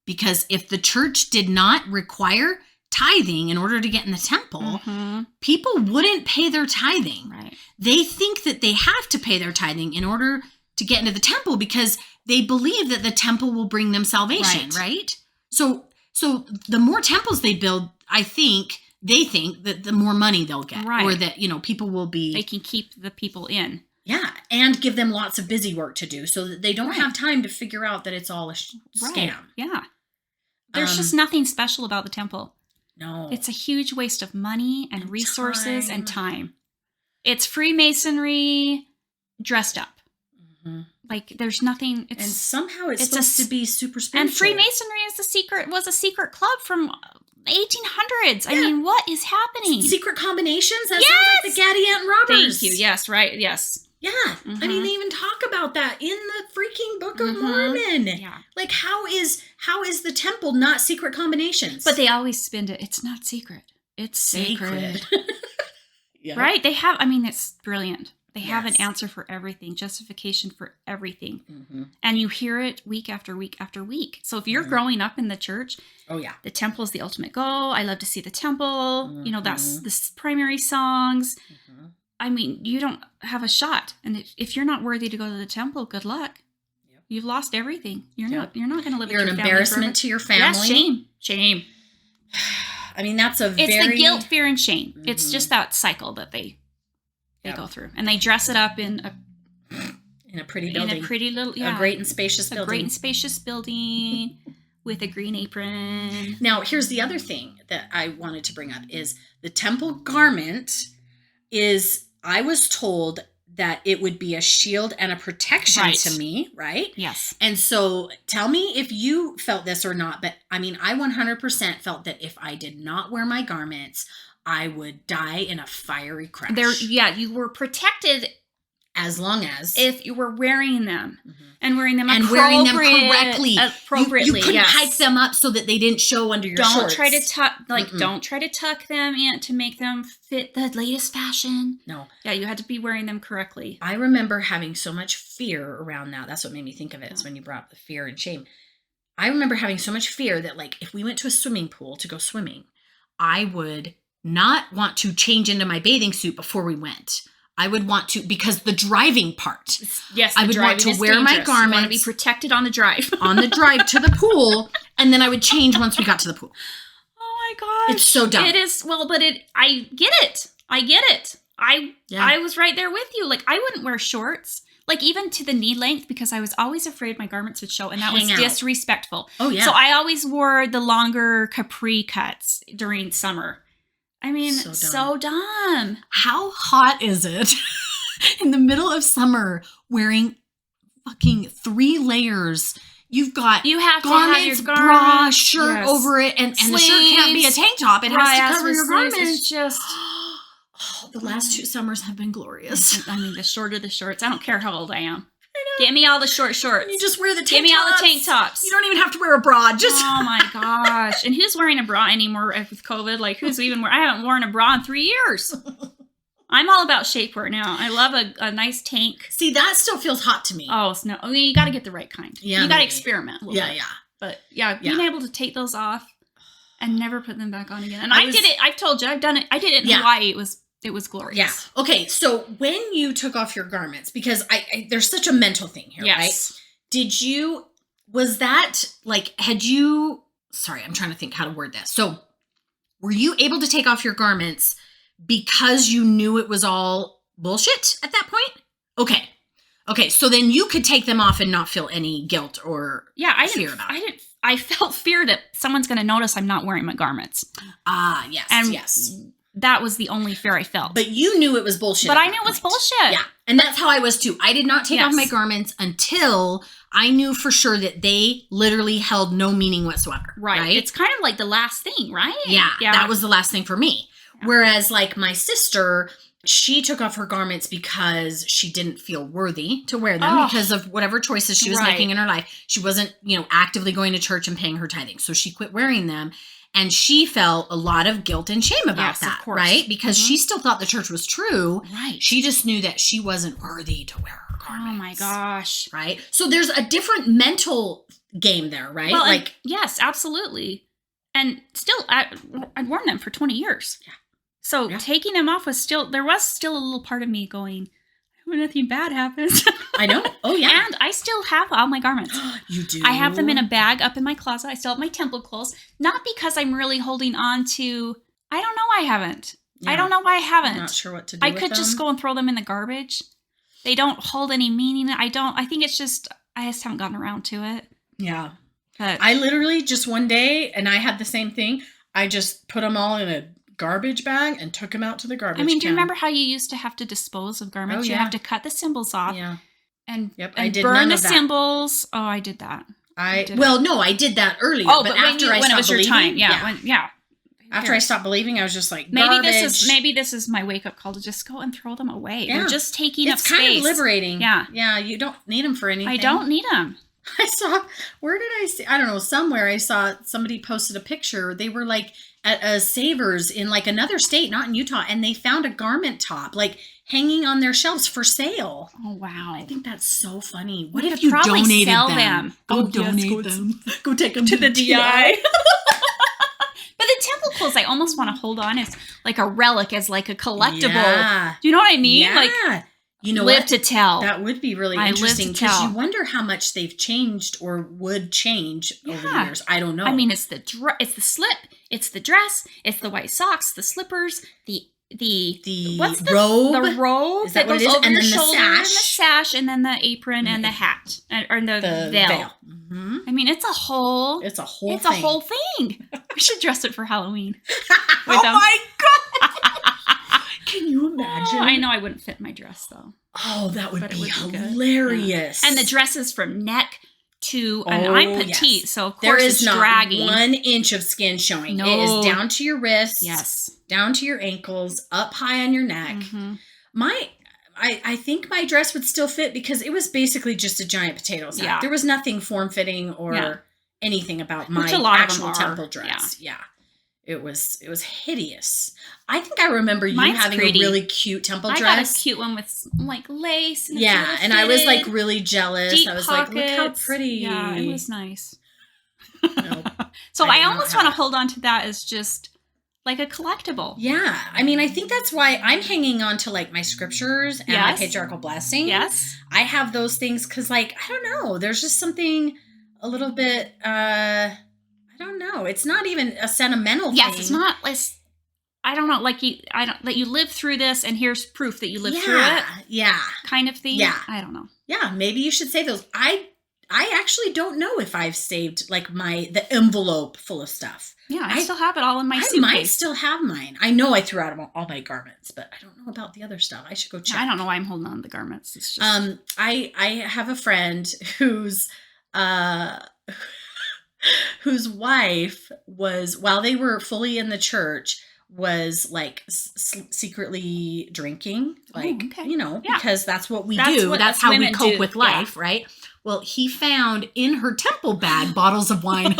Because if the church did not require tithing in order to get in the temple, Mm-hmm. people wouldn't pay their tithing. Right. They think that they have to pay their tithing in order to get into the temple because they believe that the temple will bring them salvation, right? So the more temples they build, they think that the more money they'll get, Right. or that, people will be... They can keep the people in. Yeah, and give them lots of busy work to do so that they don't have time to figure out that it's all a scam. Yeah. There's just nothing special about the temple. No. It's a huge waste of money and resources time. and time. It's Freemasonry dressed up. Mm-hmm. Like there's nothing. And somehow it's supposed to be super spiritual. And Freemasonry was a secret club from 1800s. I mean, what is happening? Secret combinations? That sounds like the Gadianton robbers. Thank you. Yes, right. Yes. Yeah. Mm-hmm. I mean, they even talk about that in the freaking Book of Mormon. Yeah. Like, how is the temple not secret combinations? But they always spin it. It's not secret. It's sacred. Yeah. Right? It's brilliant. They have an answer for everything, justification for everything. Mm-hmm. And you hear it week after week after week. So if you're growing up in the church, the temple is the ultimate goal. I love to see the temple. Mm-hmm. That's the primary songs. Mm-hmm. You don't have a shot. And if you're not worthy to go to the temple, good luck. Yep. You've lost everything. You're not going to live. You're an embarrassment to your family. Yes, shame. That's It's the guilt, fear, and shame. Mm-hmm. It's just that cycle that they go through, and they dress it up in a pretty building, in a pretty little, a great and spacious building, a great and spacious building with a green apron. Now, here's the other thing that I wanted to bring up is the temple garment is, I was told that it would be a shield and a protection to me, right? Yes. And so tell me if you felt this or not, but I 100% felt that if I did not wear my garments, I would die in a fiery crash. You were protected as long as if you were wearing them and wearing them correctly. Appropriately. You couldn't hike them up so that they didn't show under your shorts. Don't try to tuck them in to make them fit the latest fashion. No. Yeah, you had to be wearing them correctly. I remember having so much fear around that. That's what made me think of it. Is when you brought up the fear and shame. I remember having so much fear that if we went to a swimming pool to go swimming, I would not want to change into my bathing suit before we went. I would want to, because the driving part. Yes, I would want to wear my garments. You want to be protected on the drive. On the drive to the pool, and then I would change once we got to the pool. Oh my gosh. It's so dumb. It is, I get it. I was right there with you. I wouldn't wear shorts. Even to the knee length, because I was always afraid my garments would show, and that was disrespectful. Oh, yeah. So I always wore the longer capri cuts during summer. So dumb. How hot is it in the middle of summer wearing fucking 3 layers? You have to have your bra, shirt over it, and the shirt can't be a tank top. It has to cover your garments. It's just... the last 2 summers have been glorious. The shorter the shorts. I don't care how old I am. Get me all the short shorts. And you just wear the tank tops. Give me all the tank tops. You don't even have to wear a bra. Oh my gosh. And who's wearing a bra anymore with COVID? Who's even wearing... I haven't worn a bra in 3 years. I'm all about shapewear now. I love a nice tank. See, that still feels hot to me. Oh, no. You got to get the right kind. Yeah, you got to experiment a little bit. Yeah. But being able to take those off and never put them back on again. And I did it. I've told you. I've done it. I did it in Hawaii. It was glorious. Yeah. Okay. So when you took off your garments, because there's such a mental thing here, right? Was that sorry, I'm trying to think how to word this. So were you able to take off your garments because you knew it was all bullshit at that point? Okay. So then you could take them off and not feel any guilt or fear about it. I felt fear that someone's going to notice I'm not wearing my garments. Yes. That was the only fear I felt. But you knew it was bullshit. But I knew it was bullshit. Yeah. And that's how I was too. I did not take off my garments until I knew for sure that they literally held no meaning whatsoever. Right. It's kind of like the last thing, right? Yeah. That was the last thing for me. Yeah. Whereas my sister, she took off her garments because she didn't feel worthy to wear them because of whatever choices she was making in her life. She wasn't, actively going to church and paying her tithing. So she quit wearing them. And she felt a lot of guilt and shame about that, right? Because she still thought the church was true. Right. She just knew that she wasn't worthy to wear her garments. Oh my gosh. Right? So there's a different mental game there, right? Well, yes, absolutely. And still, I'd worn them for 20 years. Yeah. So taking them off there was still a little part of me going, I hope nothing bad happens. I know. Oh, yeah. And I still have all my garments. You do? I have them in a bag up in my closet. I still have my temple clothes. Not because I'm really holding on to, I don't know why I haven't. Yeah. I don't know why I haven't. I'm not sure what to do I with could them. just go and throw them in the garbage. They don't hold any meaning. I think it's just, I just haven't gotten around to it. Yeah. But I literally just one day, and I had the same thing, I just put them all in a garbage bag and took them out to the garbage can. do you remember how you used to have to dispose of garments? Oh, You yeah. have to cut the symbols off. Yeah. And, I did burn none the of that. symbols. Oh, I did that. I did that earlier. Oh, but when after I when it stopped was your believing, time. Yeah. After I stopped believing, I was just like, maybe garbage. this is my wake up call to just go and throw them away. Yeah. They're just taking up It's space. kind of liberating. Yeah. Yeah, you don't need them for anything. I don't need them. I saw, where did I see? I don't know, somewhere I saw somebody posted a picture. They were like at a Savers in like another state, not in Utah, and they found a garment top like hanging on their shelves for sale. Oh, wow. I think that's so funny. What We if could you probably donated sell them? Go Oh, yes, donate them. Go take them to the DI. But the temple clothes, I almost want to hold on as like a relic, as like a collectible. Yeah. Do you know what I mean? Yeah. Like, you know live what? to tell. That would be really I live to interesting because tell. you wonder how much they've changed or would change over the Yeah. years. I don't know. I mean, it's the slip, it's the dress, it's the white socks, the slippers, the what's the robe. The robe Is that that what goes it is? over And your then the shoulder, and the sash. sash, and then the apron and the hat, or the veil. Mm-hmm. I mean, it's a whole It's a whole It's thing. a whole thing. We should dress it for Halloween. Oh them. my God. Can you imagine? Oh, I know I wouldn't fit my dress though. Oh, that would But it be would be good. hilarious. And the dresses from neck to, and Oh, I'm petite, yes. so of course there is it's not dragging. 1 inch of skin showing. No. It is down to your wrists. Yes. Down to your ankles, up high on your neck. Mm-hmm. I think my dress would still fit because it was basically just a giant potato sack. Yeah. There was nothing form-fitting or anything about my Which a lot of actual them are. temple dress. Yeah. It was hideous. I think I remember you Mine's having pretty. a really cute temple I dress. got a cute one with like lace. And Yeah, it's and I was like fitted, really jealous. deep I was pockets. like, look how pretty. Yeah, it was nice. Nope. So I I did not almost have want to it. hold on to that as just like a collectible. Yeah, I mean, I think that's why I'm hanging on to like my scriptures and my Yes. patriarchal blessing. Yes. I have those things because, like, I don't know. There's just something a little bit. I don't know. It's not even a sentimental Yes, thing. it's not less. I don't know, like that you lived through this, and here's proof that you lived through it, Yeah, kind of thing. Yeah. I don't know. yeah. Maybe you should say those. I actually don't know if I've saved like the envelope full of stuff. Yeah, I still have it all in my I suitcase. might still have mine. I know I threw out all my garments, but I don't know about the other stuff. I should go check. I don't know why I'm holding on to the garments. It's just I have a friend whose wife was, while they were fully in the church, was like secretly drinking, like, okay. Yeah. Because that's what we That's do. what That's us how we women cope do. with life, right? Well, he found in her temple bag bottles of wine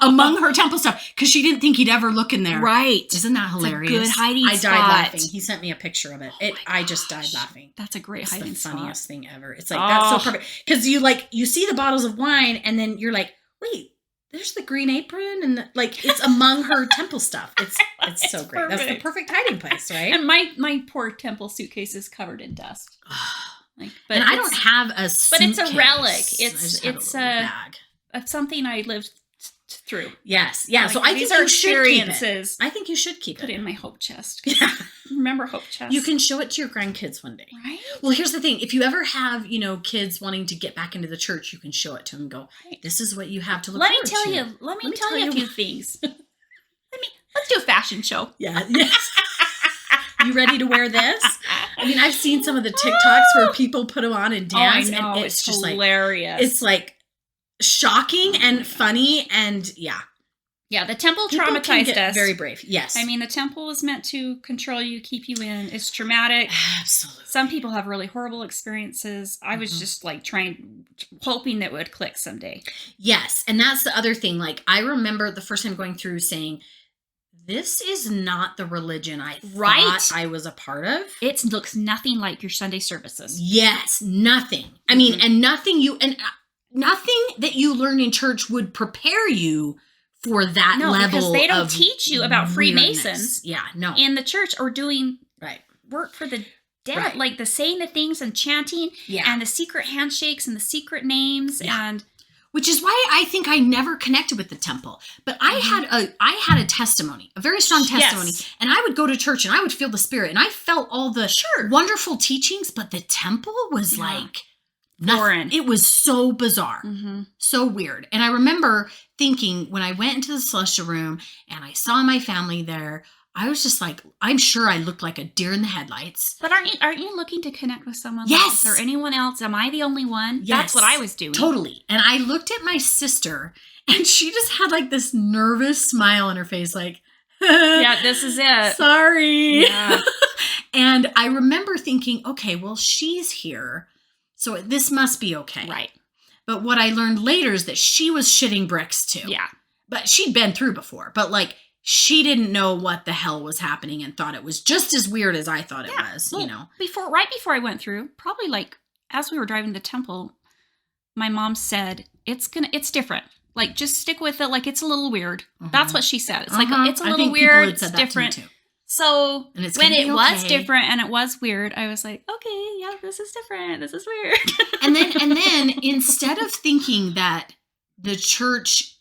among her temple stuff because she didn't think he'd ever look in there. Right. Isn't that hilarious? good hiding I died spot. laughing. He sent me a picture of it. I just died laughing. That's a great It's hiding the spot. funniest thing ever. It's like, that's so perfect. Because you see the bottles of wine and then you're like, wait, there's the green apron and it's among her temple stuff. It's so great. That's the perfect. perfect hiding place, right? And my poor temple suitcase is covered in dust. But and I don't have a suitcase. But it's a relic. I just have It's a little bag. It's something I lived through. Yes. Yeah. So Like, I these think are you should keep it. experiences. I think you should keep Put it. it in my hope chest. Yeah. Remember hope chest? You can show it to your grandkids one day. Right? Well, here's the thing. If you ever have, kids wanting to get back into the church, you can show it to them and go, this is what you have to look Let me forward tell to. you. Let me tell you a few things. Let's do a fashion show. Yeah. Yes. You ready to wear this? I mean, I've seen some of the TikToks where people put them on and dance. Oh, I know. And It's just hilarious. it's like shocking and funny. And yeah. Yeah, the temple People can traumatized get us. very brave. Yes. I mean, the temple is meant to control you, keep you in. It's traumatic. Absolutely. Some people have really horrible experiences. I was Mhm. just like hoping that it would click someday. Yes. And that's the other thing. Like, I remember the first time going through saying, this is not the religion I thought I was a part of. It looks nothing like your Sunday services. Yes, nothing. I mean, and nothing that you learn in church would prepare you for that level because they don't of teach you about Freemasons weirdness. Yeah, no. in the church or doing Right. work for the dead, Right. like the saying the things and chanting and the secret handshakes and the secret names and which is why I think I never connected with the temple. But I had a testimony, a very strong testimony, and I would go to church and I would feel the Spirit and I felt all the wonderful teachings, but the temple was like nothing. It was so bizarre, so weird. And I remember thinking when I went into the celestial room and I saw my family there, I was just like, I'm sure I looked like a deer in the headlights. But aren't you looking to connect with someone? Yes. Like, is there anyone else? Am I the only one? Yes. That's what I was doing. Totally. And I looked at my sister and she just had like this nervous smile on her face, like, yeah, this is it. Sorry. Yeah. And I remember thinking, okay, well, she's here, so this must be okay. Right. But what I learned later is that she was shitting bricks too. Yeah. But she'd been through before. But like, she didn't know what the hell was happening and thought it was just as weird as I thought it was, well, you know. Right before I went through, probably like as we were driving to the temple, my mom said, it's different. Like, just stick with it. Like, it's a little weird. That's what she said. It's like, it's a little weird. It's different. So when it was different and it was weird, I was like, okay, yeah, this is different. This is weird. and then instead of thinking that the church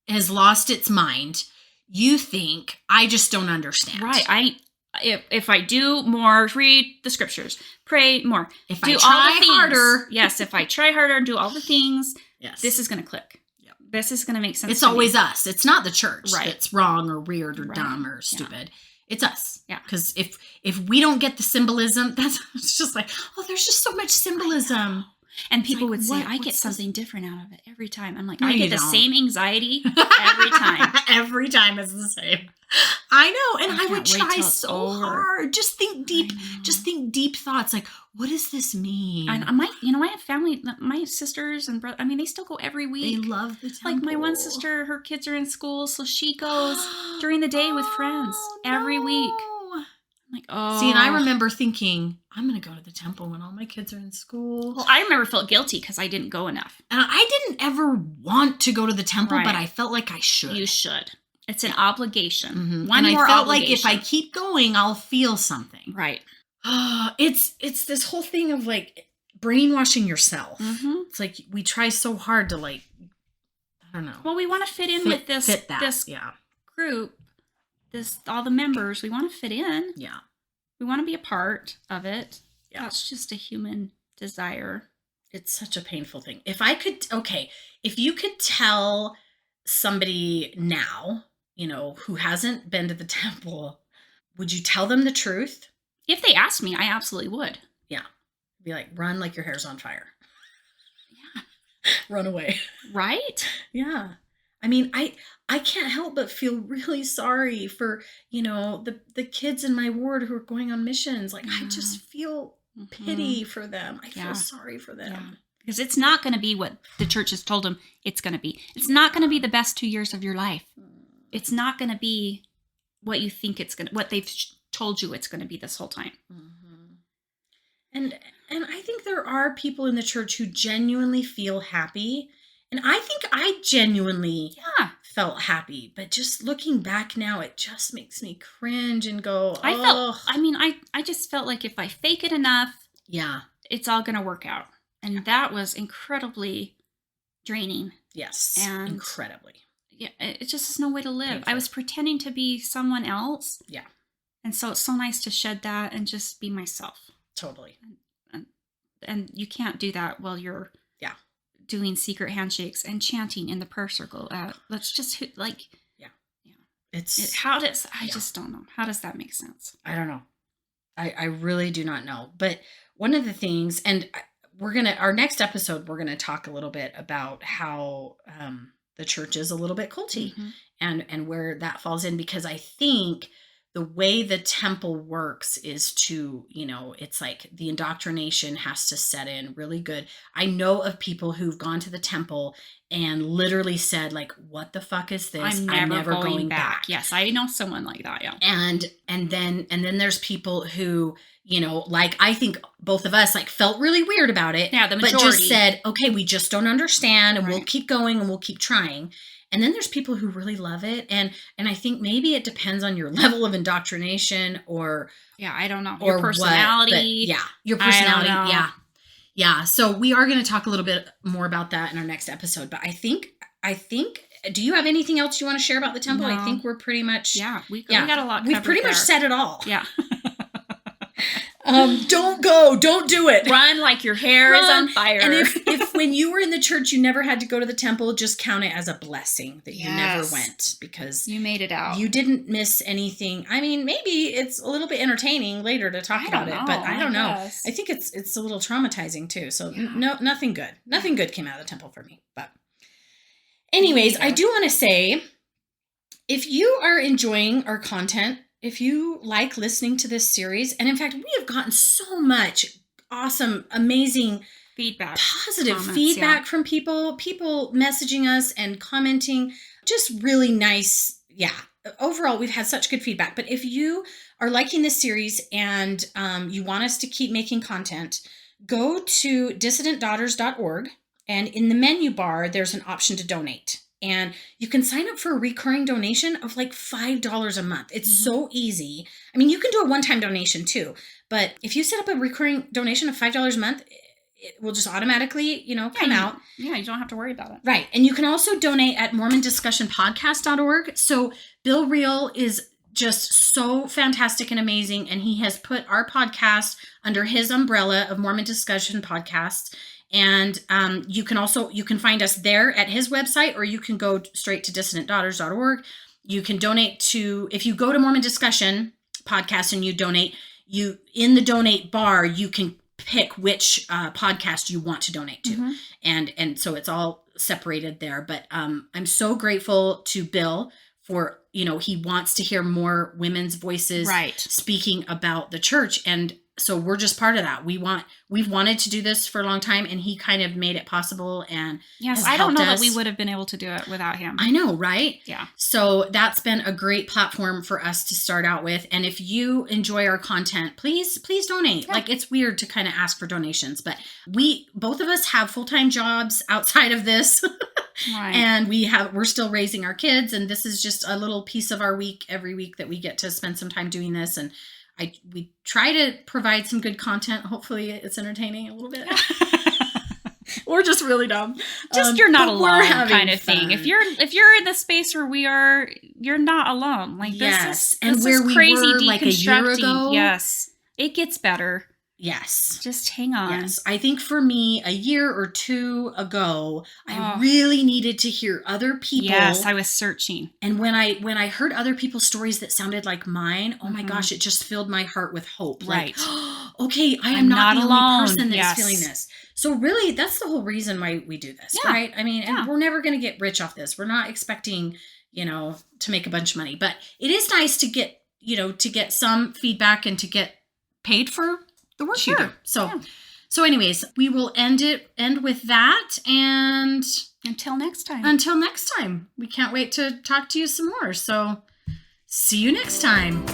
has lost its mind, you think, I just don't understand. Right. If I do more, read the scriptures, pray more, if do I try harder. Yes, if I try harder and do all the things, yes, this is going to click. Yep. This is going to make sense. It's always us. It's not the church that's wrong or weird or right. dumb or stupid. Yeah. It's us. Yeah. Because if we don't get the symbolism, it's just like, oh, there's just so much symbolism. And people would say, I get something different out of it every time. I'm like, I get the same anxiety every time. Every time it's the same. I know. And I would try so hard. Just think deep. Just think deep thoughts. Like, what does this mean? And I have family, my sisters and brothers. I mean, they still go every week. They love the temple. Like my one sister, her kids are in school, so she goes during the day with friends every week. I'm like, oh. See, and I remember thinking, I'm going to go to the temple when all my kids are in school. Well, I remember felt guilty because I didn't go enough. And I didn't ever want to go to the temple, but I felt like I should. You should. It's an obligation. Mm-hmm. And I felt like if I keep going, I'll feel something. Right. It's this whole thing of like brainwashing yourself. Mm-hmm. It's like we try so hard to like, I don't know. Well, we want to fit in with this group, all the members. We want to fit in. Yeah. We want to be a part of it. Yeah. That's just a human desire. It's such a painful thing. If you could tell somebody now, who hasn't been to the temple, would you tell them the truth? If they asked me, I absolutely would. Yeah. Be like, run like your hair's on fire. Yeah. Run away. Right? Yeah. I mean, I can't help but feel really sorry for, the kids in my ward who are going on missions. Like, I just feel pity for them. I feel sorry for them. Yeah. Because it's not going to be what the church has told them it's going to be. It's not going to be the best 2 years of your life. It's not going to be what you think what they've told you it's going to be this whole time. Mm-hmm. And I think there are people in the church who genuinely feel happy. And I think I genuinely felt happy. But just looking back now, it just makes me cringe and go, I just felt like if I fake it enough, it's all going to work out. And that was incredibly draining. Yes, and incredibly. Yeah, it just is no way to live. Painful. I was pretending to be someone else. Yeah. And so it's so nice to shed that and just be myself. Totally. And you can't do that while you're doing secret handshakes and chanting in the prayer circle. Let's just I just don't know. How does that make sense? I don't know. I really do not know. But one of the things, and our next episode, we're going to talk a little bit about how the church is a little bit culty and where that falls in, because I think the way the temple works is to, it's like the indoctrination has to set in really good. I know of people who've gone to the temple and literally said, like, what the fuck is this? I'm never going back. Yes, I know someone like that, yeah. And then there's people who, like, I think both of us, like, felt really weird about it. Yeah, the majority. But just said, okay, we just don't understand, and we'll keep going and we'll keep trying. And then there's people who really love it. And I think maybe it depends on your level of indoctrination or I don't know. Or Your personality. your personality. I don't know. Yeah. Yeah. So we are going to talk a little bit more about that in our next episode. But I think, do you have anything else you want to share about the temple? No. I think we're pretty much. We got a lot covered. We've pretty much said it all. Yeah. Don't go. Don't do it. Run like your hair is on fire. And if when you were in the church, you never had to go to the temple, just count it as a blessing that you never went, because you made it out. You didn't miss anything. I mean, maybe it's a little bit entertaining later to talk about it, but I don't know. I think it's a little traumatizing too. So nothing good. Nothing good came out of the temple for me. But anyways, I do want to say, if you are enjoying our content, if you like listening to this series, and in fact, we have gotten so much awesome, amazing feedback, positive feedback from people messaging us and commenting, just really nice. Yeah. Overall, we've had such good feedback. But if you are liking this series and you want us to keep making content, go to dissidentdaughters.org, and in the menu bar, there's an option to donate. And you can sign up for a recurring donation of like $5 a month. It's so easy. I mean, you can do a one-time donation too, but if you set up a recurring donation of $5 a month, it will just automatically, come out. Yeah, you don't have to worry about it. Right. And you can also donate at MormonDiscussionPodcast.org. So Bill Reel is just so fantastic and amazing. And he has put our podcast under his umbrella of Mormon Discussion Podcasts. And you can find us there at his website, or you can go straight to dissidentdaughters.org. You can donate if you go to Mormon Discussion Podcast and you donate, in the donate bar, you can pick which podcast you want to donate to. And so it's all separated there. But I'm so grateful to Bill for, he wants to hear more women's voices speaking about the church. And so we're just part of that. We've wanted to do this for a long time, and he kind of made it possible. And yes, I don't know that we would have been able to do it without him. I know, right? Yeah. So that's been a great platform for us to start out with. And if you enjoy our content, please donate. Yeah. Like, it's weird to kind of ask for donations, but both of us have full-time jobs outside of this. Right. And we're still raising our kids, and this is just a little piece of our week every week that we get to spend some time doing this. And we try to provide some good content. Hopefully it's entertaining a little bit. Or just really dumb. Just you're not alone kind of thing. If you're in the space where we are, you're not alone. Like, this is crazy deconstructing. Like a year ago. Yes. It gets better. Yes. Just hang on. Yes. I think for me, a year or two ago, I really needed to hear other people. Yes, I was searching. And when I heard other people's stories that sounded like mine, oh my gosh, it just filled my heart with hope. Right. Like, okay, I'm not the alone. Only person that's feeling this. So really, that's the whole reason why we do this, right? I mean, and we're never going to get rich off this. We're not expecting, to make a bunch of money. But it is nice to get, to get some feedback and to get paid for the work you do. So anyways, we will end with that. And until next time, we can't wait to talk to you some more. So see you next time.